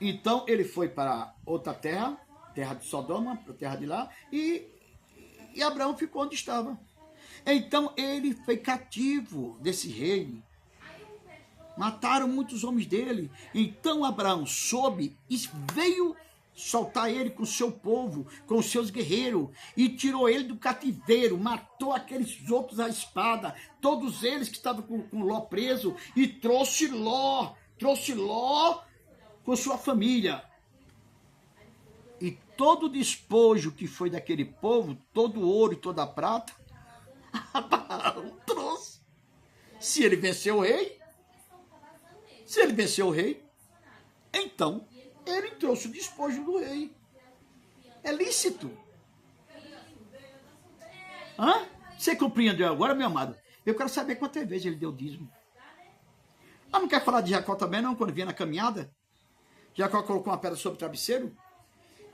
Então ele foi para outra terra, terra de Sodoma, a terra de lá, e Abraão ficou onde estava. Então ele foi cativo desse rei. Mataram muitos homens dele. Então Abraão soube e veio soltar ele com o seu povo, com os seus guerreiros, e tirou ele do cativeiro, matou aqueles outros à espada, todos eles que estavam com Ló preso, e trouxe Ló com sua família. E todo o despojo que foi daquele povo, todo o ouro e toda a prata, Abraão trouxe. Se ele venceu o rei, então ele trouxe o despojo do rei. É lícito. Hã? Você compreendeu agora, meu amado? Eu quero saber quantas vezes ele deu dízimo. Ah, não quer falar de Jacó também, não? Quando vinha na caminhada, Jacó colocou uma pedra sobre o travesseiro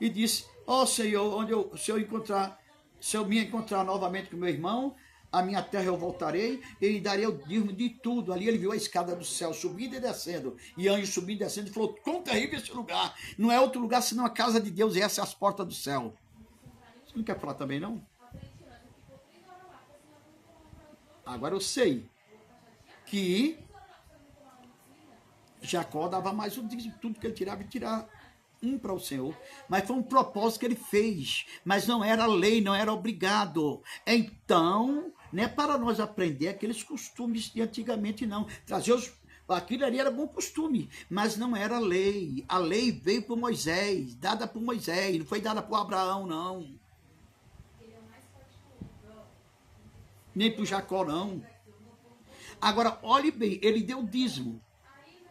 e disse: ó Senhor, se eu me encontrar novamente com meu irmão, a minha terra eu voltarei e lhe darei o dízimo de tudo. Ali ele viu a escada do céu subindo e descendo, e anjo subindo e descendo, e falou: quão terrível esse lugar! Não é outro lugar senão a casa de Deus, e essa é as portas do céu. Você não quer falar também, não? Agora eu sei que Jacó dava mais o dízimo, tudo que ele tirava, e tirar um para o Senhor, mas foi um propósito que ele fez, mas não era lei, não era obrigado. Então, não é para nós aprender aqueles costumes de antigamente, não. Aquilo ali era bom costume, mas não era lei. A lei veio por Moisés, dada por Moisés, não foi dada por Abraão, não. Nem por Jacó, não. Agora, olhe bem, ele deu dízimo.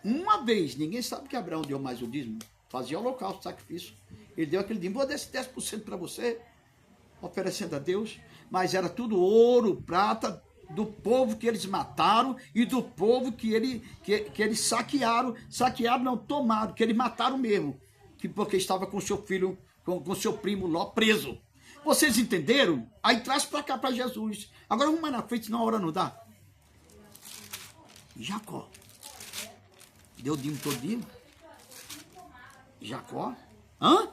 Uma vez, ninguém sabe que Abraão deu mais o dízimo. Fazia holocausto, sacrifício. Ele deu aquele dízimo, vou dar esse 10% para você, oferecendo a Deus. Mas era tudo ouro, prata, do povo que eles mataram e do povo que eles saquearam. Saquearam, não, tomaram, que eles mataram mesmo. Porque estava com seu filho, com seu primo Ló preso. Vocês entenderam? Aí traz para cá, para Jesus. Agora vamos mais na frente, senão a hora não dá. Jacó. Deu dízimo todo dia? Jacó? Hã?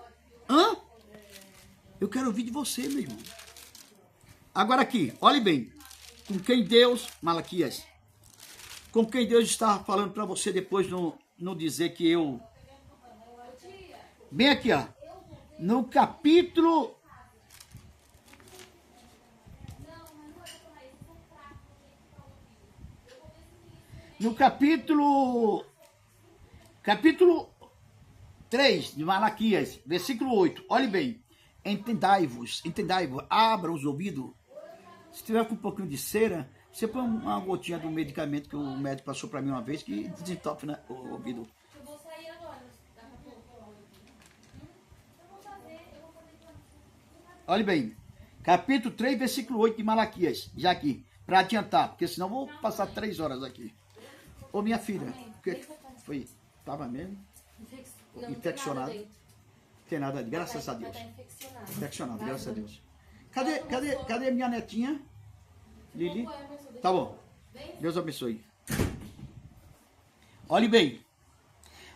Eu quero ouvir de você, meu irmão. Agora aqui, olhe bem. Com quem Deus, Malaquias, com quem Deus está falando para você depois não dizer que eu... Bem aqui, ó. No capítulo... No capítulo 3 de Malaquias, versículo 8. Olhe bem. Entendai-vos, abra os ouvidos. Se tiver com um pouquinho de cera, você põe uma gotinha do medicamento que o médico passou para mim uma vez, que desentope, né, o ouvido. Eu vou sair agora. Olhe bem. Capítulo 3, versículo 8 de Malaquias. Já aqui, para adiantar, porque senão eu vou passar 3 horas aqui. Ô, minha filha, o que foi? Estava mesmo? Infeccionado. Não tem nada ali, graças a Deus. Infeccionado, graças a Deus. Cadê minha netinha? Lili? Tá bom. Deus abençoe. Olhe bem.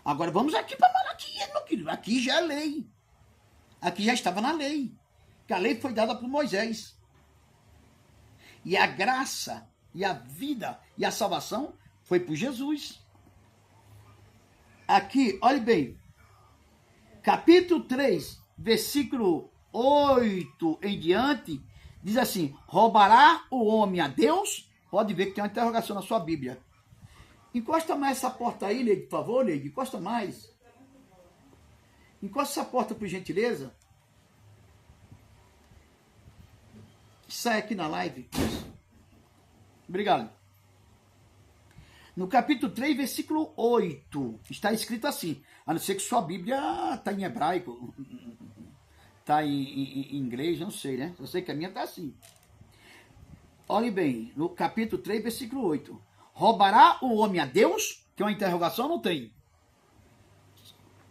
Agora vamos aqui para Malaquias, meu querido. Aqui já é lei. Aqui já estava na lei. Que a lei foi dada por Moisés. E a graça, e a vida, e a salvação foi por Jesus. Aqui, olhe bem. Capítulo 3, versículo 8 em diante, diz assim: roubará o homem a Deus? Pode ver que tem uma interrogação na sua Bíblia. Encosta mais essa porta aí, Neide, por favor, Neide. Encosta mais. Encosta essa porta, por gentileza. Sai aqui na live. Obrigado. No capítulo 3, versículo 8, está escrito assim, a não ser que sua Bíblia está em hebraico. está em inglês, não sei, né? Eu sei que a minha está assim. Olhe bem, no capítulo 3, versículo 8. Roubará o homem a Deus? Que é uma interrogação, não tem.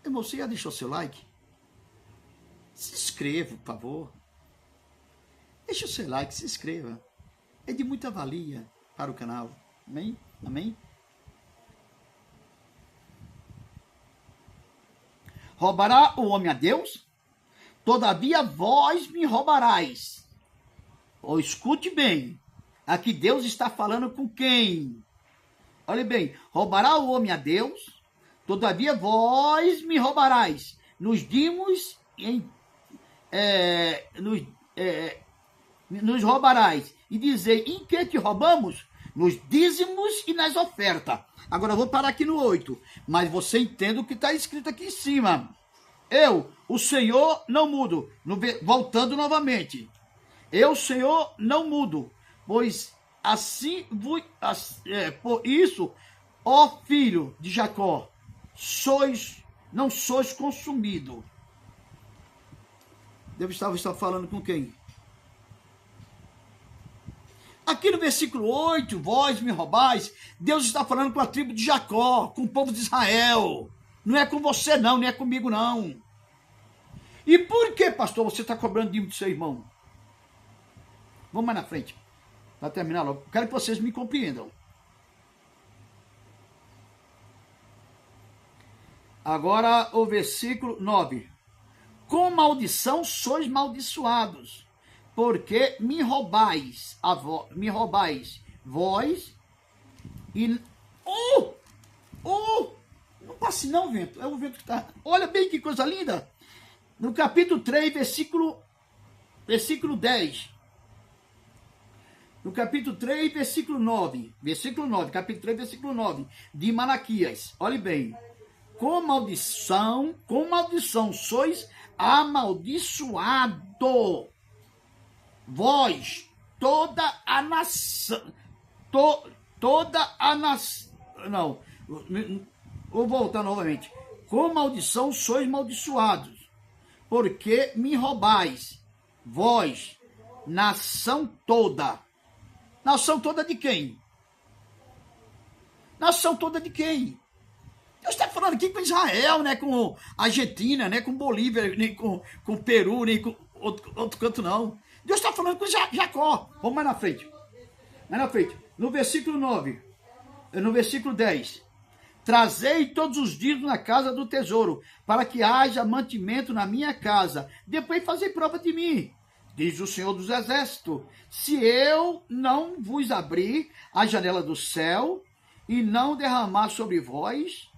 Irmão, você já deixou seu like? Se inscreva, por favor. Deixa o seu like, se inscreva. É de muita valia para o canal. Amém? Amém? Roubará o homem a Deus? Todavia vós me roubarás. Ou escute bem. Aqui Deus está falando com quem? Olha bem. Roubará o homem a Deus? Todavia vós me roubarás. Nos dízimos nos roubarás. E dizei, em que te roubamos? Nos dízimos e nas ofertas. Agora eu vou parar aqui no 8. Mas você entende o que está escrito aqui em cima. Eu, o Senhor, não mudo. Voltando novamente. Eu, Senhor, não mudo. Pois assim, por isso, ó filho de Jacó, não sois consumido. Deus estava falando com quem? Aqui no versículo 8, vós me roubais, Deus está falando com a tribo de Jacó, com o povo de Israel. Não é com você não, não é comigo não. E por que, pastor, você está cobrando dízimo do seu irmão? Vamos mais na frente, para terminar logo. Quero que vocês me compreendam. Agora o versículo 9. Com maldição sois maldiçoados, porque me roubais vós, e... não passe não, vento, é o vento que está... Olha bem que coisa linda! No capítulo 3, versículo 10. No capítulo 3, versículo 9. Capítulo 3, versículo 9. De Malaquias. Olhe bem. Com maldição sois amaldiçoado. Vós, toda a nação. Não. Vou voltar novamente. Com maldição sois maldiçoados. Porque me roubais, vós, nação toda. Nação toda de quem? Nação toda de quem? Deus está falando aqui com Israel, né? Com Argentina, né? Com Bolívia, nem com Peru, nem com outro canto, não. Deus está falando com Jacó. Vamos mais na frente. No versículo 9, no versículo 10. Trazei todos os dias na casa do tesouro, para que haja mantimento na minha casa. Depois fazei prova de mim, diz o Senhor dos Exércitos. Se eu não vos abrir a janela do céu e não derramar sobre vós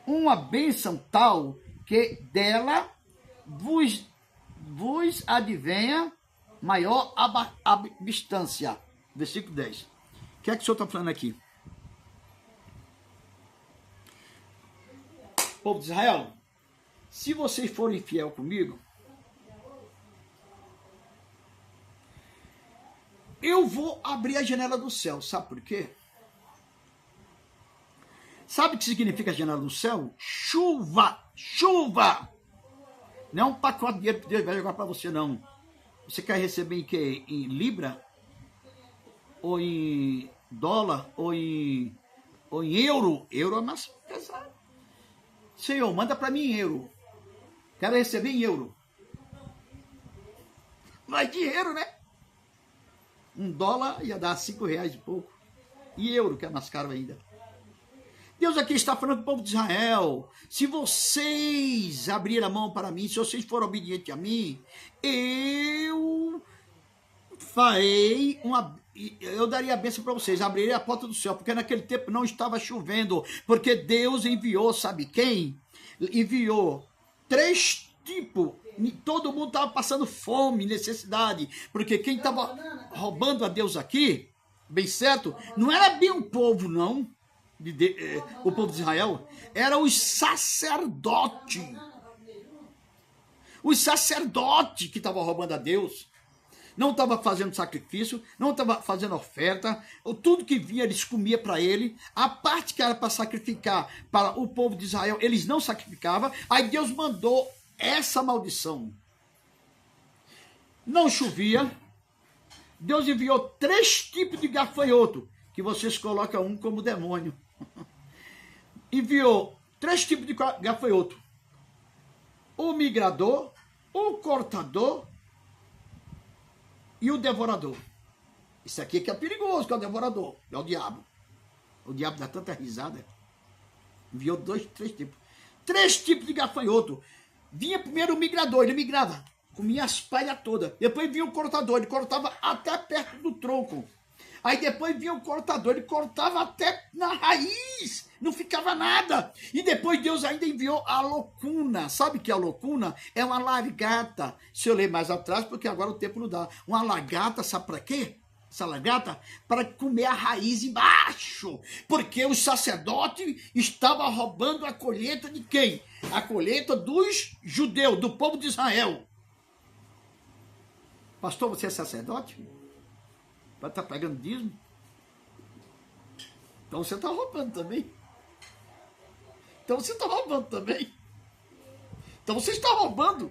uma bênção tal que dela vos advenha maior abstância. Versículo 10. O que é que o Senhor está falando aqui? Povo de Israel, se vocês forem fiel comigo, eu vou abrir a janela do céu. Sabe por quê? Sabe o que significa a janela do céu? Chuva! Chuva! Não é um pacote de dinheiro que Deus vai jogar para você, não. Você quer receber em quê? Em libra? Ou em dólar? Ou em euro? Euro é mais pesado. Senhor, manda para mim em euro. Quero receber em euro. Mas dinheiro, né? $1 ia dar R$5 e pouco. E euro, que é mais caro ainda. Deus aqui está falando com o povo de Israel. Se vocês abrirem a mão para mim, se vocês forem obedientes a mim, eu daria a bênção para vocês, abrirei a porta do céu, porque naquele tempo não estava chovendo, porque Deus enviou, sabe quem? Enviou 3 tipos, todo mundo estava passando fome, necessidade, porque quem estava roubando a Deus aqui, bem certo, não era bem um povo, não, o povo de Israel, era os sacerdotes. Os sacerdotes que estavam roubando a Deus. Não estava fazendo sacrifício, não estava fazendo oferta, tudo que vinha eles comiam para ele, a parte que era para sacrificar para o povo de Israel, eles não sacrificavam, aí Deus mandou essa maldição. não chovia, Deus enviou 3 tipos de gafanhoto, que vocês colocam um como demônio. Enviou 3 tipos de gafanhoto. O migrador, o cortador e o devorador. Isso aqui que é perigoso, que é o devorador, é o diabo. O diabo dá tanta risada. Enviou 3 tipos. 3 tipos de gafanhoto. Vinha primeiro o migrador, ele migrava, comia as palhas todas. Depois vinha o cortador, ele cortava até perto do tronco. Aí depois vinha o cortador, ele cortava até na raiz, não ficava nada. E depois Deus ainda enviou a locuna. Sabe o que é a locuna? É uma lagarta. Se eu ler mais atrás, porque agora o tempo não dá. Uma lagarta, sabe para quê? Essa lagarta? Para comer a raiz embaixo. Porque o sacerdote estava roubando a colheita de quem? A colheita dos judeus, do povo de Israel. Pastor, você é sacerdote? Vai estar pegando dízimo? Então você está roubando também. Então você está roubando também. Então você está roubando.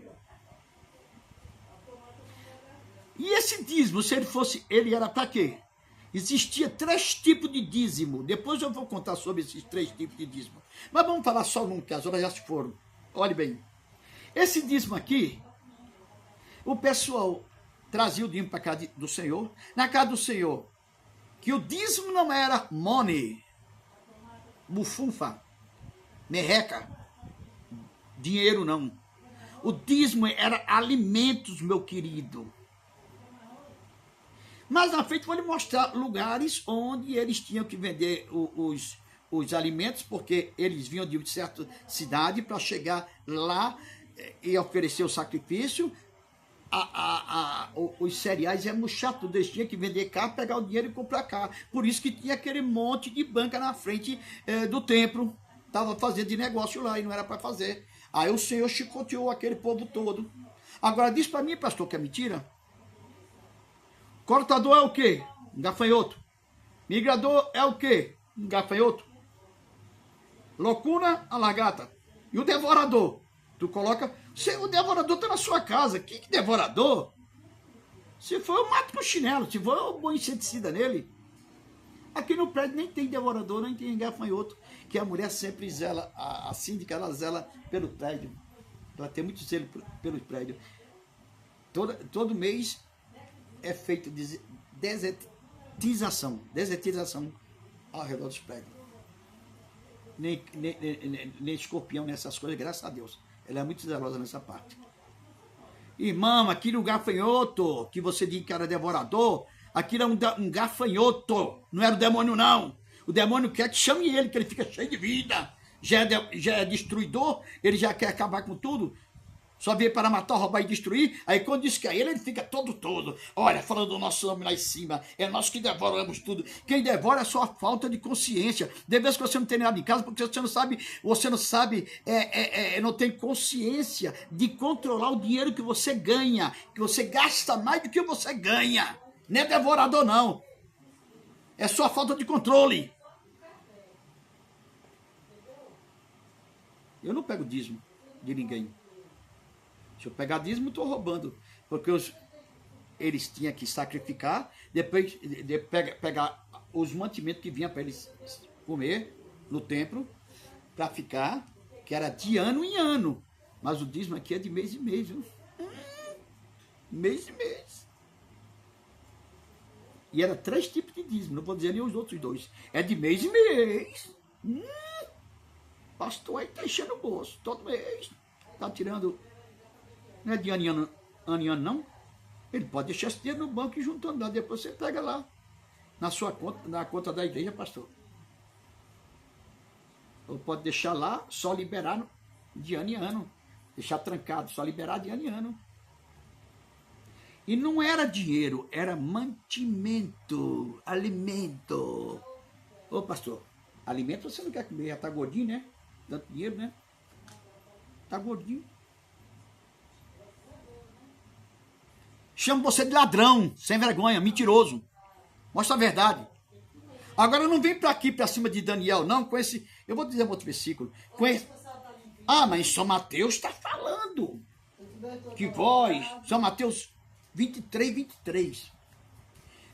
E esse dízimo, se ele fosse, ele era para quê? Existia 3 tipos de dízimo. Depois eu vou contar sobre esses 3 tipos de dízimo. Mas vamos falar só num, que as outras já se foram. Olhe bem. Esse dízimo aqui, o pessoal trazia o dízimo para casa do Senhor. Na casa do Senhor, que o dízimo não era money, bufunfa, merreca, dinheiro não. O dízimo era alimentos, meu querido. Mas na frente vou lhe mostrar lugares onde eles tinham que vender os alimentos, porque eles vinham de certa cidade para chegar lá e oferecer o sacrifício. Os cereais é murchar tudo, eles tinham que vender cá, pegar o dinheiro e comprar cá. Por isso que tinha aquele monte de banca na frente do templo. Estava fazendo de negócio lá e não era para fazer. Aí o Senhor chicoteou aquele povo todo. Agora diz para mim, pastor, que é mentira? Cortador é o quê? Um gafanhoto. Migrador é o quê? Um gafanhoto. Loucura, a lagarta. E o devorador? Tu coloca... O devorador está na sua casa. Que devorador? Se for, eu mato com chinelo. Se for, eu vou inseticida nele. Aqui no prédio nem tem devorador, nem tem gafanhoto. Que a mulher sempre zela, a síndica, ela zela pelo prédio. Ela tem muito zelo pelo prédio. Todo mês é feito desetização ao redor dos prédios. Nem escorpião nessas coisas, graças a Deus. Ela é muito zelosa nessa parte. Irmão, aquele gafanhoto que você diz que era devorador, aquilo é um gafanhoto, não era o demônio não. O demônio quer que chame ele, que ele fica cheio de vida. Já é destruidor, ele já quer acabar com tudo. Só veio para matar, roubar e destruir. Aí quando diz que é ele fica todo. Olha, falando do nosso nome lá em cima. É nós que devoramos tudo. Quem devora é só a falta de consciência. De vez que você não tem nada em casa, porque você não sabe, não tem consciência de controlar o dinheiro que você ganha. Que você gasta mais do que você ganha. Não é devorador, não. É só a falta de controle. Eu não pego dízimo de ninguém. Se eu pegar dízimo, estou roubando. Porque eles tinham que sacrificar, depois pegar os mantimentos que vinham para eles comer no templo, para ficar, que era de ano em ano. Mas o dízimo aqui é de mês em mês, viu? Mês em mês. E era 3 tipos de dízimo, não vou dizer nem os outros 2. É de mês em mês. Pastor aí está enchendo o bolso, todo mês. Está tirando... Não é de ano em ano, não. Ele pode deixar esse dinheiro no banco e juntando lá. Depois você pega lá, na sua conta, na conta da igreja, pastor. Ou pode deixar lá, só liberar de ano em ano. Deixar trancado, só liberar de ano em ano. E não era dinheiro, era mantimento, alimento. Ô pastor, alimento você não quer comer, já está gordinho, né? Tanto dinheiro, né? Está gordinho. Chamo você de ladrão, sem vergonha, mentiroso. Mostra a verdade. Agora não vem para aqui, para cima de Daniel, não, com esse... Eu vou dizer um outro versículo. Mas São Mateus está falando que vós... São Mateus 23, 23.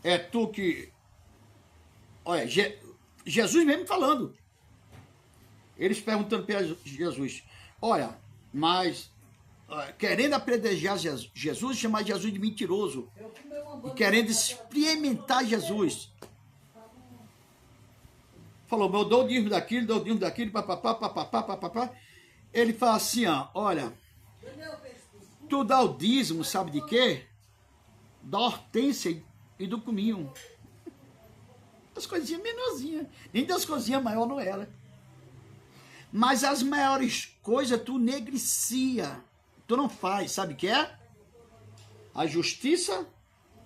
É tu que... Olha, Jesus mesmo falando. Eles perguntando para Jesus, olha, mas querendo apedrejar Jesus, chamar Jesus de mentiroso. E querendo experimentar Jesus. Falou, eu dou o dízimo daquilo, papapá, papapá, papapá. Ele fala assim, ó, olha, tu dá o dízimo, sabe de quê? Da hortência e do cominho. As coisinhas menorzinhas. Nem das coisinhas maiores não era. Mas as maiores coisas tu negligencia. Tu não faz, sabe o que é? A justiça,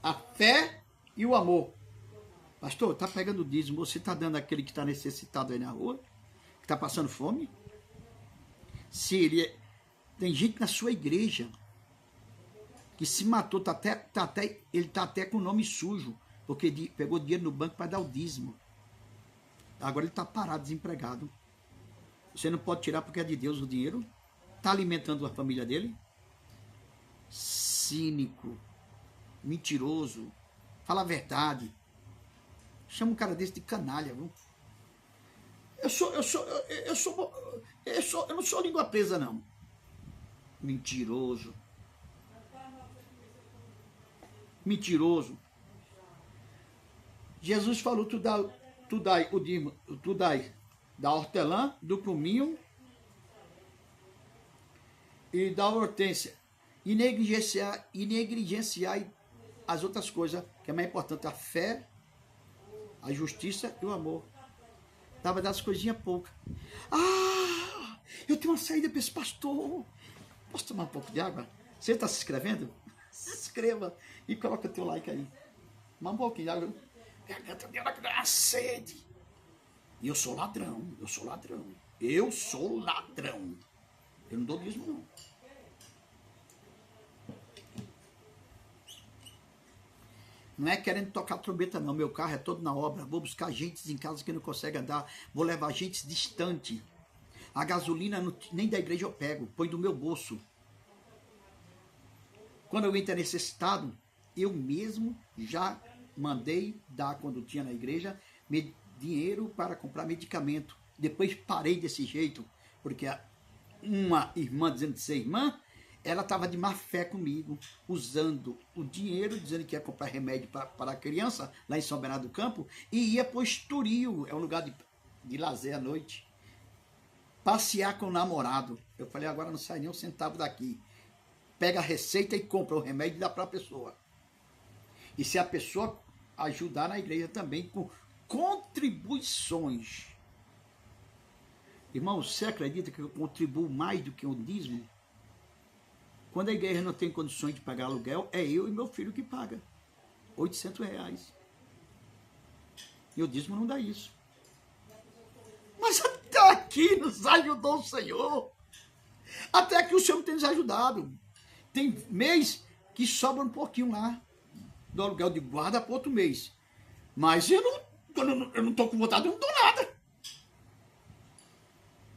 a fé e o amor. Pastor, tá pegando o dízimo, você tá dando àquele que está necessitado aí na rua, que está passando fome? Se ele tem gente na sua igreja que se matou, ele tá até com o nome sujo, porque pegou dinheiro no banco para dar o dízimo. Agora ele está parado, desempregado. Você não pode tirar porque é de Deus o dinheiro. Está alimentando a família dele. Cínico, mentiroso, fala a verdade. Chama um cara desse de canalha, viu? Eu não sou língua presa, não. Mentiroso. Mentiroso. Jesus falou, tu dai o dízimo, tu dai da hortelã, do cominho e da hortência. E negligenciar as outras coisas, que é mais importante, a fé, a justiça e o amor. Dava das coisinhas poucas. Ah, eu tenho uma saída para esse pastor. Posso tomar um pouco de água? Você está se inscrevendo? Se inscreva e coloca teu like aí. Mas um pouquinho de água. Garganta dela que dá uma sede. E eu sou ladrão. Eu não dou dízimo, não. Não é querendo tocar trombeta, não. Meu carro é todo na obra. Vou buscar gente em casa que não consegue andar. Vou levar gente distante. A gasolina nem da igreja eu pego. Põe do meu bolso. Quando alguém está necessitado, eu mesmo já mandei dar, quando tinha na igreja, dinheiro para comprar medicamento. Depois parei desse jeito, porque uma irmã dizendo de ser irmã, ela estava de má fé comigo, usando o dinheiro, dizendo que ia comprar remédio para a criança, lá em São Bernardo do Campo, e ia para o Estoril, é um lugar de lazer à noite, passear com o namorado. Eu falei, agora não sai nem um centavo daqui. Pega a receita e compra o remédio e dá para a pessoa. E se a pessoa ajudar na igreja também com contribuições. Irmão, você acredita que eu contribuo mais do que o dízimo? Quando a igreja não tem condições de pagar aluguel, é eu e meu filho que paga. R$800. E o dízimo não dá isso. Mas até aqui nos ajudou o Senhor. Até aqui o Senhor tem nos ajudado. Tem mês que sobra um pouquinho lá do aluguel de guarda para outro mês. Mas eu não estou com vontade, eu não dou nada.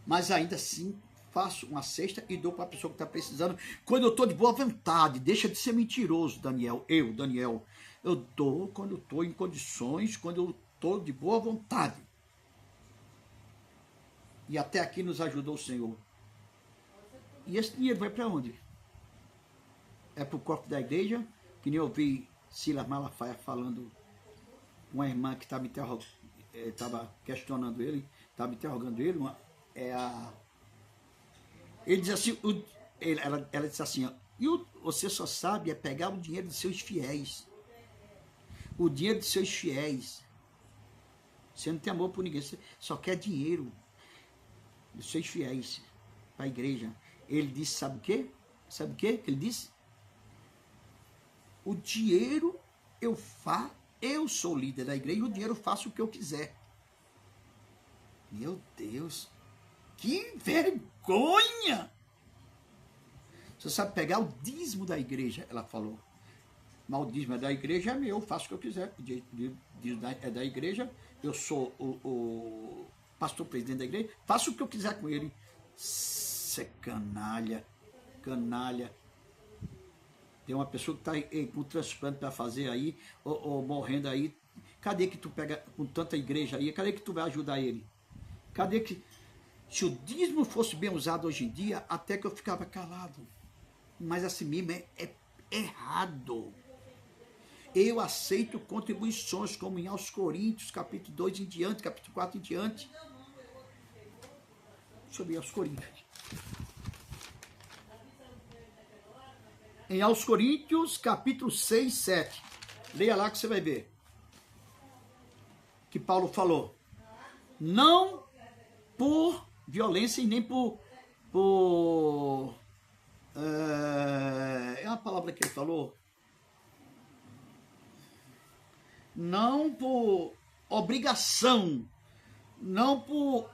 Mas ainda assim, faço uma cesta e dou para a pessoa que está precisando. Quando eu estou de boa vontade, deixa de ser mentiroso, Daniel. Eu dou quando eu estou em condições, quando eu estou de boa vontade. E até aqui nos ajudou o Senhor. E esse dinheiro vai para onde? É para o corpo da igreja, que nem eu vi Silas Malafaia falando, uma irmã que estava questionando ele, estava interrogando ele, ele diz assim, ela disse assim, ó, você só sabe é pegar o dinheiro dos seus fiéis. O dinheiro dos seus fiéis. Você não tem amor por ninguém, você só quer dinheiro dos seus fiéis para a igreja. Ele disse, sabe o quê? Sabe o quê que ele disse? O dinheiro eu sou líder da igreja e o dinheiro eu faço o que eu quiser. Meu Deus, que vergonha! Você sabe pegar o dízimo da igreja, ela falou. Mas o dízimo é da igreja, é meu, eu faço o que eu quiser. O dízimo é da igreja, eu sou o pastor presidente da igreja, faço o que eu quiser com ele. Isso é canalha, canalha. Tem uma pessoa que está com transplante para fazer aí, ou morrendo aí. Cadê que tu pega com tanta igreja aí? Cadê que tu vai ajudar ele? Cadê que... Se o dízimo fosse bem usado hoje em dia, até que eu ficava calado. Mas assim mesmo é errado. Eu aceito contribuições, como em aos Coríntios, capítulo 2 em diante, capítulo 4 em diante. Deixa eu ver aos Coríntios. Em aos Coríntios, capítulo 6, 7. Leia lá que você vai ver. Que Paulo falou. Não por violência e nem por é uma palavra que ele falou. Não por obrigação, não por...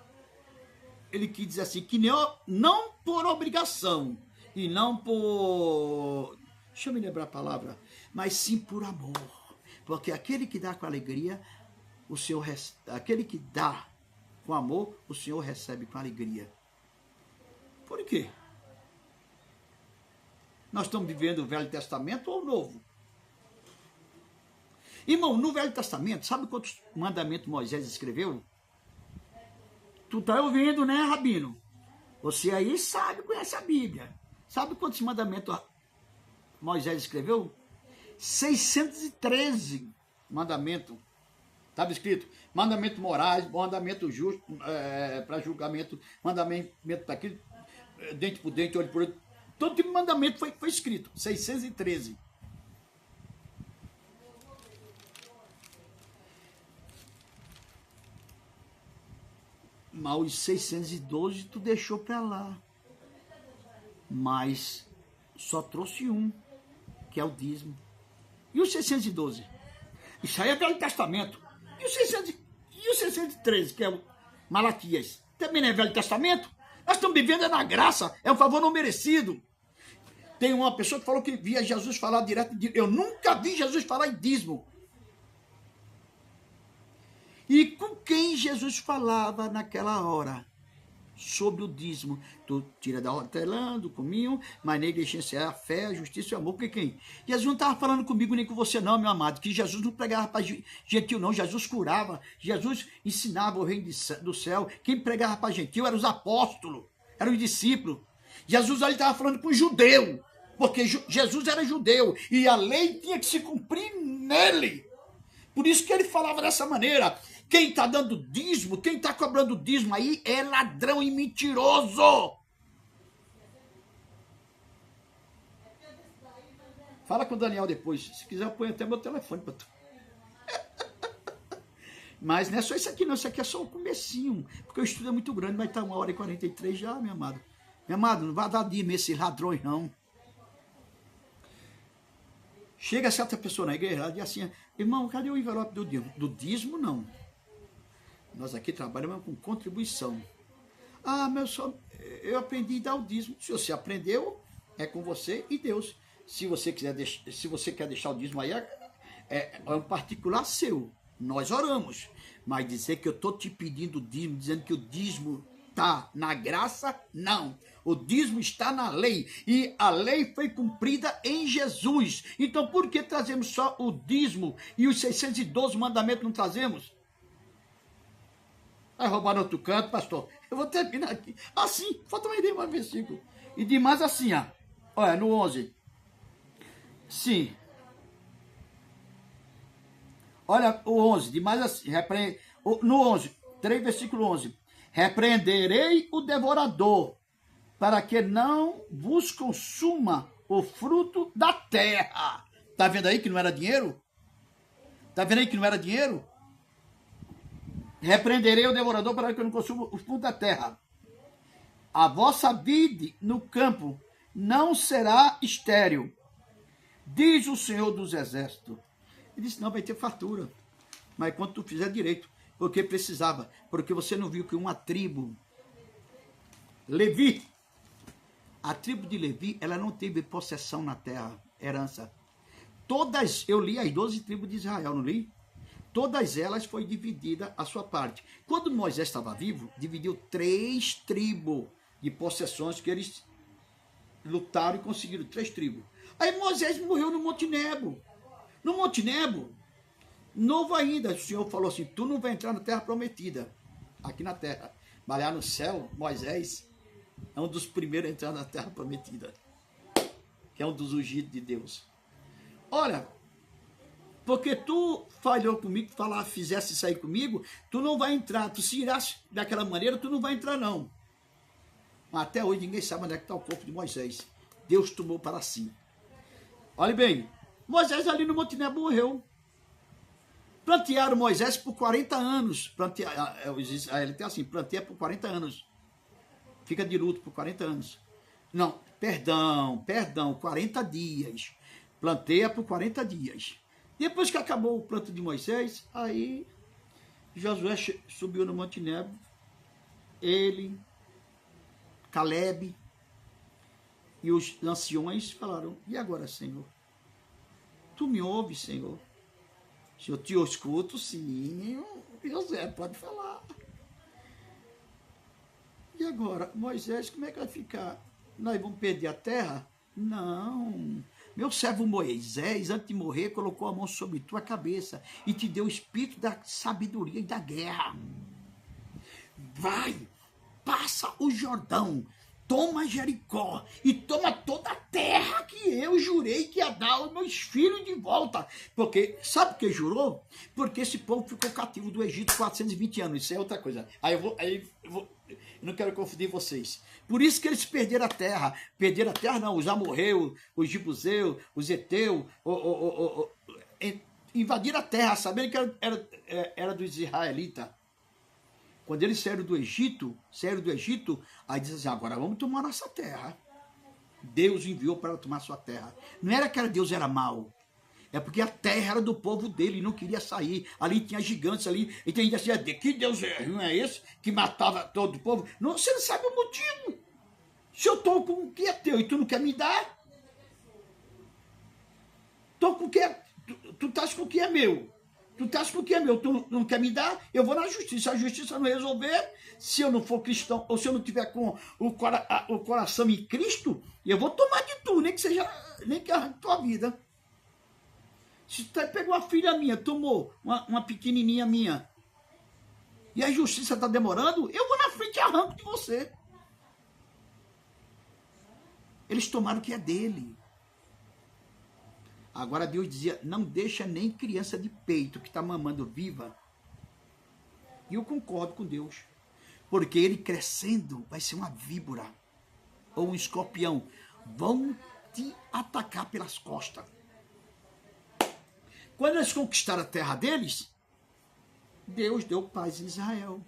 Ele quis dizer assim, que não por obrigação, e não por... Deixa eu me lembrar a palavra, mas sim por amor. Porque aquele que dá com alegria, o Senhor... Aquele que dá com amor, o Senhor recebe com alegria. Por quê? Nós estamos vivendo o Velho Testamento ou o Novo? Irmão, no Velho Testamento, sabe quantos mandamentos Moisés escreveu? Tu tá ouvindo, né, Rabino? Você aí sabe, conhece a Bíblia. Sabe quantos mandamentos Moisés escreveu? 613 mandamentos. Estava escrito mandamento morais, mandamento justo, para julgamento, mandamento para aquilo, dente por dente, olho por olho. Todo tipo de mandamento foi escrito, 613. Mas os 612 tu deixou para lá. Mas só trouxe um, que é o dízimo. E os 612? Isso aí é Velho Testamento. E os 613, que é o Malaquias? Também não é Velho Testamento? Nós estamos vivendo na graça, é um favor não merecido. Tem uma pessoa que falou que via Jesus falar direto de... Eu nunca vi Jesus falar em dízimo. E com quem Jesus falava naquela hora? Sobre o dízimo. Tu tira da hortelã, do cominho, mas negligenciar a fé, a justiça e o amor. Porque quem? Jesus não estava falando comigo nem com você não, meu amado. Que Jesus não pregava para gentil não. Jesus curava. Jesus ensinava o reino do céu. Quem pregava para gentil eram os apóstolos. Eram os discípulos. Jesus ali estava falando com o judeu. Porque Jesus era judeu. E a lei tinha que se cumprir nele. Por isso que ele falava dessa maneira. Quem está dando dízimo, quem está cobrando dízimo aí é ladrão e mentiroso. Fala com o Daniel depois. Se quiser, eu ponho até meu telefone para tu. Mas não é só isso aqui não, isso aqui é só o comecinho. Porque o estudo é muito grande, vai estar 1h43 já, meu amado. Meu amado, não vai dar dízimo esses ladrões não. Chega certa pessoa na igreja, ela diz assim, irmão, cadê o envelope do dízimo? Do dízimo, não. Nós aqui trabalhamos com contribuição. Ah, eu aprendi a dar o dízimo. Se você aprendeu, é com você e Deus. Se você quer deixar o dízimo aí, é um particular seu. Nós oramos. Mas dizer que eu estou te pedindo o dízimo, dizendo que o dízimo está na graça, não. O dízimo está na lei. E a lei foi cumprida em Jesus. Então, por que trazemos só o dízimo e os 612 mandamentos não trazemos? Vai roubar no outro canto, pastor. Eu vou terminar aqui. Assim, falta mais versículo. E demais assim, ó. Olha, no 11. Sim. Olha o 11, demais assim. No 11, 3 versículo 11. Repreenderei o devorador, para que não vos consuma o fruto da terra. Tá vendo aí que não era dinheiro? Tá vendo aí que não era dinheiro? Repreenderei o devorador para que eu não consuma o fruto da terra. A vossa vide no campo não será estéril, diz o Senhor dos Exércitos. Ele disse, não, vai ter fartura. Mas quando tu fizer direito, porque precisava, porque você não viu que uma tribo, Levi, a tribo de Levi, ela não teve possessão na terra, herança. Todas, eu li as 12 tribos de Israel, não li? Todas elas foi dividida a sua parte. Quando Moisés estava vivo, dividiu 3 tribos de possessões que eles lutaram e conseguiram 3 tribos. Aí Moisés morreu no Monte Nebo. No Monte Nebo, novo ainda, o Senhor falou assim, tu não vai entrar na terra prometida, aqui na terra. Mas lá no céu, Moisés é um dos primeiros a entrar na terra prometida, que é um dos ungidos de Deus. Olha, porque tu falhou comigo, fizesse isso aí comigo, tu não vai entrar, tu se irás daquela maneira, tu não vai entrar não. Mas até hoje ninguém sabe onde é que está o corpo de Moisés. Deus tomou para si. Olha bem, Moisés ali no Monte Nebo morreu. Plantearam Moisés por 40 anos. Os israelitas assim, planteia por 40 anos. Fica de luto por 40 anos. Não, perdão, 40 dias. Planteia por 40 dias. Depois que acabou o plantio de Moisés, aí Josué subiu no Monte Nebo. Ele, Caleb e os anciões falaram, e agora, Senhor? Tu me ouves, Senhor? Se eu te escuto, sim, Josué pode falar. E agora, Moisés, como é que vai ficar? Nós vamos perder a terra? Não. Meu servo Moisés, antes de morrer, colocou a mão sobre tua cabeça e te deu o espírito da sabedoria e da guerra. Vai, passa o Jordão, toma Jericó e toma toda a terra que eu jurei que ia dar aos meus filhos de volta. Porque, sabe por que jurou? Porque esse povo ficou cativo do Egito 420 anos. Isso é outra coisa. Eu não quero confundir vocês. Por isso que eles perderam a terra. Perderam a terra não, os amorreus, os jebuseus, os heteus, invadiram a terra, sabendo que era dos israelitas. Quando eles saíram do Egito, aí dizem assim, agora vamos tomar nossa terra. Deus enviou para tomar sua terra. Não era que Deus era mau. É porque a terra era do povo dele e não queria sair. Ali tinha gigantes ali. E tem gente assim, que Deus não é esse que matava todo o povo? Não, você não sabe o motivo. Se eu estou com o que é teu e tu não quer me dar, estou com o que é, tu estás com o que é meu. Tu estás com o que é meu, tu não quer me dar, eu vou na justiça. Se a justiça não resolver, se eu não for cristão, ou se eu não tiver com o coração em Cristo, eu vou tomar de tu, nem que arranque tua vida. Se tu pegou uma filha minha, tomou uma pequenininha minha, e a justiça está demorando, eu vou na frente e arranco de você. Eles tomaram o que é dele. Agora Deus dizia, não deixa nem criança de peito que está mamando viva. E eu concordo com Deus. Porque ele crescendo vai ser uma víbora ou um escorpião. Vão te atacar pelas costas. Quando eles conquistaram a terra deles, Deus deu paz em Israel.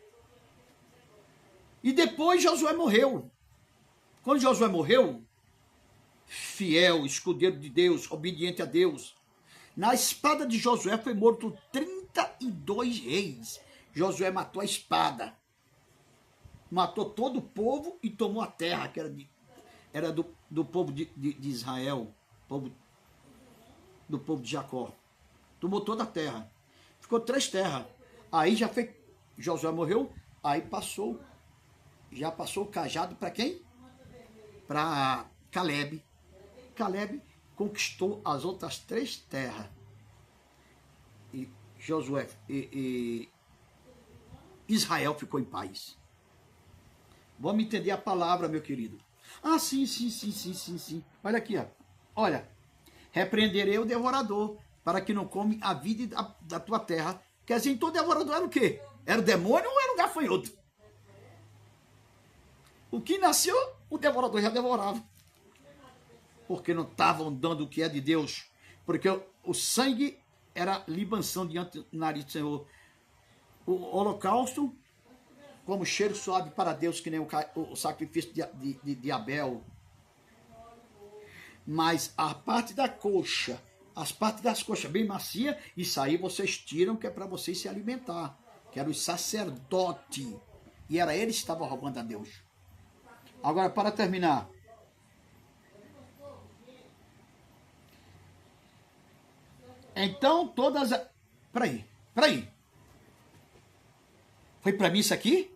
E depois Josué morreu. Quando Josué morreu, fiel, escudeiro de Deus, obediente a Deus, na espada de Josué foi morto 32 reis. Josué matou a espada. Matou todo o povo e tomou a terra, que era do povo de Israel, do povo de Jacó. Tomou toda a terra. Ficou 3 terras. Aí já foi, Josué morreu, aí já passou o cajado para quem? Para Caleb. Caleb conquistou as outras 3 terras. E Josué e Israel ficou em paz. Vamos entender a palavra, meu querido. Ah, sim. Olha aqui, ó. Olha. Repreenderei o devorador, para que não come a vida da tua terra. Quer dizer, então o devorador era o quê? Era o demônio ou era o gafanhoto? O que nasceu, o devorador já devorava. Porque não estavam dando o que é de Deus. Porque o sangue era libação diante do nariz do Senhor. O holocausto, como cheiro suave para Deus, que nem o sacrifício de Abel. Mas a parte da coxa, as partes das coxas bem macia, isso aí vocês tiram, que é para vocês se alimentar. Que era o sacerdote. E era eles que estavam roubando a Deus. Agora, para terminar. Então, todas... Peraí. Foi para mim isso aqui?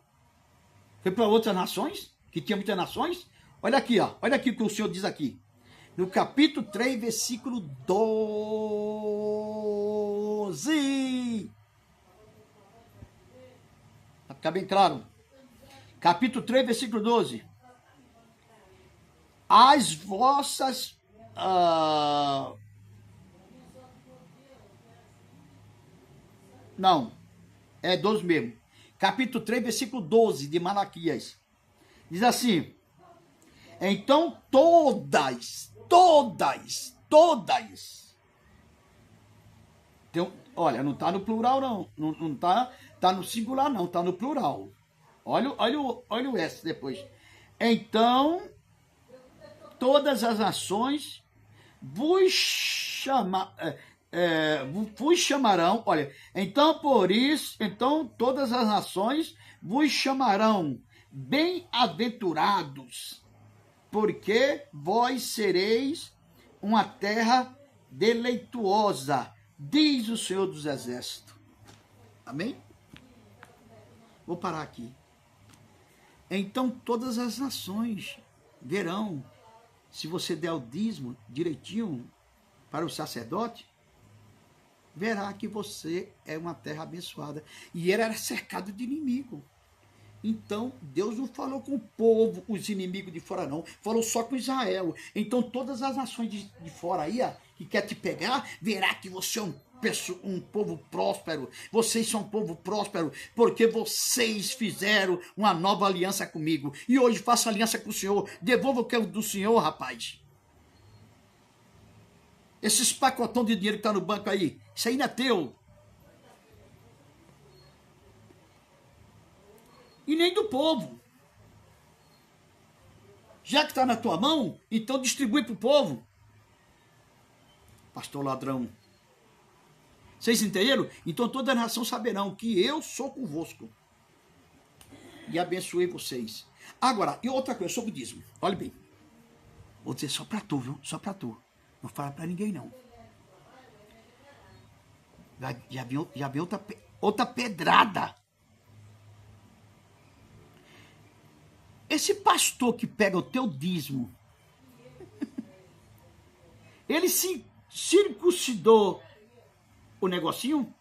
Foi para outras nações? Que tinha muitas nações? Olha aqui, ó. Olha aqui o que o Senhor diz aqui. No capítulo 3, versículo 12. Para ficar bem claro. Capítulo 3, versículo 12. As vossas... não, é 12 mesmo. Capítulo 3, versículo 12 de Malaquias. Diz assim: então todas. Olha, não está no plural não. Não está no singular não, está no plural. Olha o S depois. Então, todas as nações vos chamarão, olha, então todas as nações vos chamarão bem-aventurados, porque vós sereis uma terra deleituosa, diz o Senhor dos Exércitos. Amém? Vou parar aqui. Então todas as nações verão, se você der o dízimo direitinho para o sacerdote, verá que você é uma terra abençoada. E ele era cercado de inimigo. Então, Deus não falou com o povo, os inimigos de fora não, falou só com Israel. Então, todas as nações de fora aí, que quer te pegar, verá que você é um povo próspero. Vocês são um povo próspero, porque vocês fizeram uma nova aliança comigo. E hoje faço aliança com o Senhor. Devolva o que é do Senhor, rapaz. Esses pacotão de dinheiro que está no banco aí, isso aí não é teu. E nem do povo. Já que está na tua mão, então distribui para o povo. Pastor ladrão. Vocês entenderam? Então toda a nação saberão que eu sou convosco. E abençoei vocês. Agora, e outra coisa sobre o dízimo. Olha bem. Vou dizer só para tu, viu? Só para tu. Não fala para ninguém, não. Já vi outra pedrada. Esse pastor que pega o teu dízimo, ele se circuncidou o negocinho,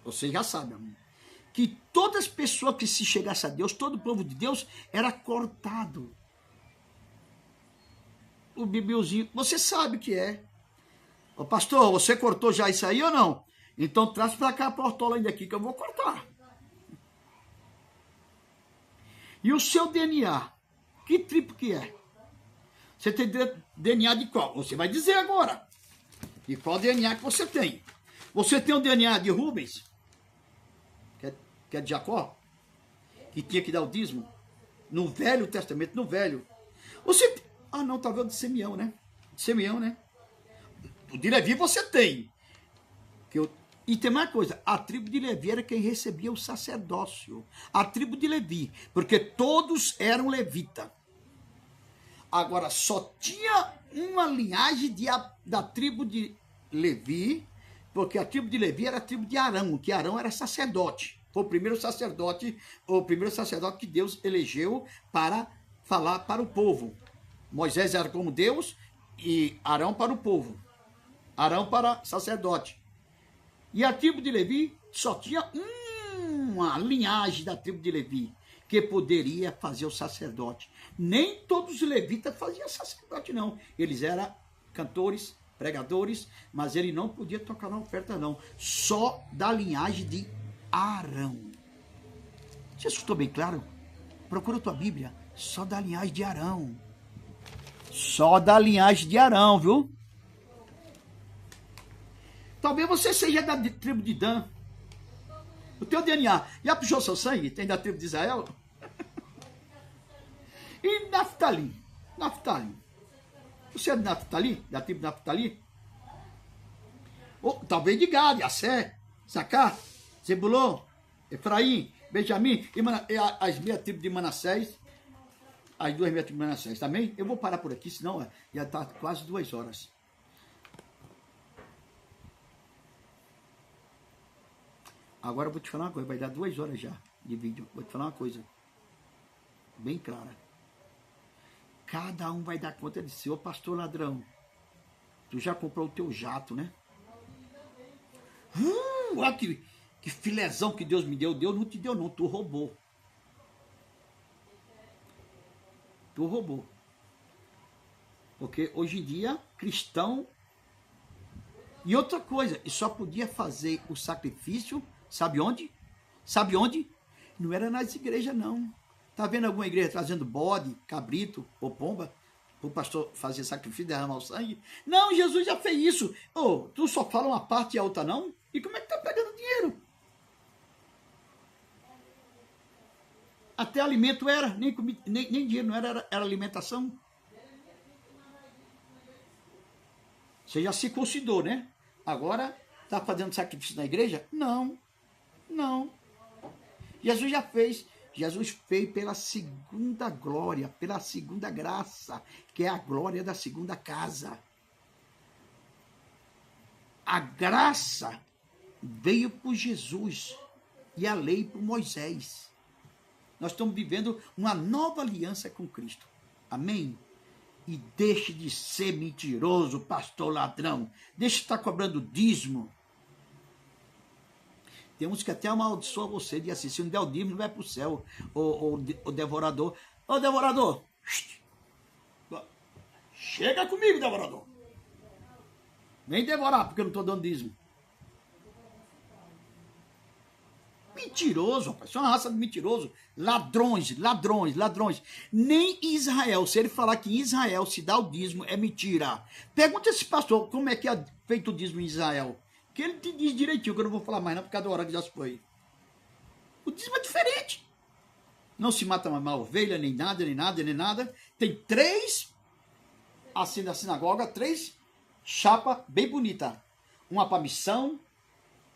você já sabe, amigo, que todas as pessoas que se chegassem a Deus, todo o povo de Deus, era cortado. O bibelzinho, você sabe o que é. Ô pastor, você cortou já isso aí ou não? Então traz para cá a portola ainda aqui que eu vou cortar. E o seu DNA, que tribo que é? Você tem DNA de qual? Você vai dizer agora. De qual DNA que você tem? Você tem o DNA de Rubens, que é de Jacó, que tinha que dar o dízimo, no Velho Testamento, no Velho. Você, não, talvez de Simeão, né? Simeão, né? O de Levi você tem. E tem mais coisa, a tribo de Levi era quem recebia o sacerdócio. A tribo de Levi, porque todos eram levita. Agora, só tinha uma linhagem da tribo de Levi, porque a tribo de Levi era a tribo de Arão, que Arão era sacerdote. Foi o primeiro sacerdote que Deus elegeu para falar para o povo. Moisés era como Deus e Arão para o povo. Arão para sacerdote. E a tribo de Levi só tinha uma linhagem da tribo de Levi que poderia fazer o sacerdote. Nem todos os levitas faziam sacerdote, não. Eles eram cantores, pregadores, mas ele não podia tocar na oferta, não. Só da linhagem de Arão. Você escutou bem claro? Procura a tua Bíblia. Só da linhagem de Arão. Só da linhagem de Arão, viu? Talvez você seja da tribo de Dan. O teu DNA já puxou seu sangue? Tem da tribo de Israel? E Naftali? Você é de Naftali? Da tribo de Naftali? Ou talvez de Gade, Assé, Sacá, Zebulon, Efraim, Benjamim e as minhas tribos de Manassés. As duas minhas tribos de Manassés, também? Eu vou parar por aqui, senão já está quase 2 horas. Agora eu vou te falar uma coisa, vai dar 2 horas já de vídeo. Vou te falar uma coisa bem clara. Cada um vai dar conta de si. Ô pastor ladrão, Tu já comprou o teu jato, né? Olha que filézão que Deus me deu. Deus não te deu não, tu roubou. Tu roubou. Porque hoje em dia, cristão... E outra coisa, e só podia fazer o sacrifício, sabe onde? Sabe onde? Não era nas igrejas, não. Tá vendo alguma igreja trazendo bode, cabrito ou pomba? O pastor fazer sacrifício, derramar o sangue? Não, Jesus já fez isso. Oh, tu só fala uma parte e a outra não? E como é que tá pegando dinheiro? Até alimento era, nem dinheiro não era alimentação. Você já se considerou, né? Agora, está fazendo sacrifício na igreja? Não, não. Jesus já fez. Jesus fez pela segunda glória, pela segunda graça, que é a glória da segunda casa. A graça veio por Jesus e a lei por Moisés. Nós estamos vivendo uma nova aliança com Cristo. Amém? E deixe de ser mentiroso, pastor ladrão. Deixe de estar cobrando dízimo. Tem uns que até amaldiçoam você de assim, se não der o dízimo, não vai para o céu. O devorador. Ô, devorador! Chega comigo, devorador. Vem devorar, porque eu não estou dando dízimo. Mentiroso, rapaz. Isso é uma raça de mentiroso. Ladrões, ladrões, ladrões. Nem Israel, se ele falar que em Israel se dá o dízimo, é mentira. Pergunta esse pastor como é que é feito o dízimo em Israel. Que ele te diz direitinho, que eu não vou falar mais não, por causa da hora que já se foi. O dízimo é diferente. Não se mata uma ovelha, nem nada, nem nada, nem nada. Tem 3, assim na sinagoga, 3 chapas bem bonitas. Uma para missão,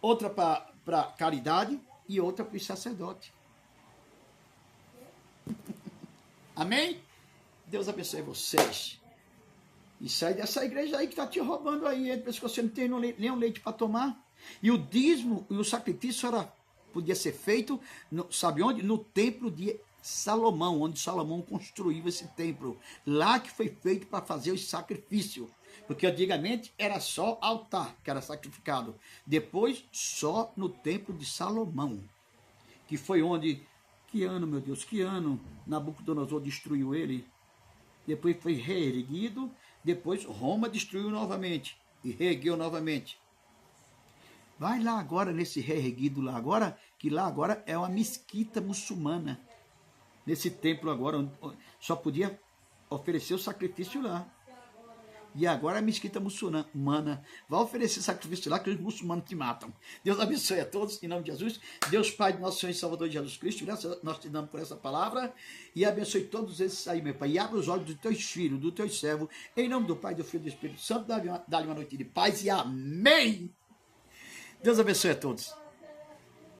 outra para caridade e outra para o sacerdote. Amém? Deus abençoe vocês. E sai dessa igreja aí que está te roubando aí. Pensa que você não tem nenhum leite para tomar. E o dízimo e o sacrifício podia ser feito, sabe onde? No templo de Salomão, onde Salomão construiu esse templo. Lá que foi feito para fazer o sacrifício. Porque antigamente era só altar que era sacrificado. Depois, só no templo de Salomão. Que foi onde... Que ano, meu Deus, que ano Nabucodonosor destruiu ele? Depois foi reerguido. Depois Roma destruiu novamente. E reergueu novamente. Vai lá agora, nesse reerguido lá agora, que lá agora é uma mesquita muçulmana. Nesse templo agora, só podia oferecer o sacrifício lá. E agora a mesquita muçulmana vai oferecer sacrifício lá que os muçulmanos te matam. Deus abençoe a todos, em nome de Jesus. Deus Pai do nosso Senhor e Salvador Jesus Cristo, graças nós te damos por essa palavra. E abençoe todos esses aí, meu Pai. E abre os olhos dos teus filhos, dos teus servos. Em nome do Pai, do Filho e do Espírito Santo, dá-lhe uma noite de paz e amém. Deus abençoe a todos.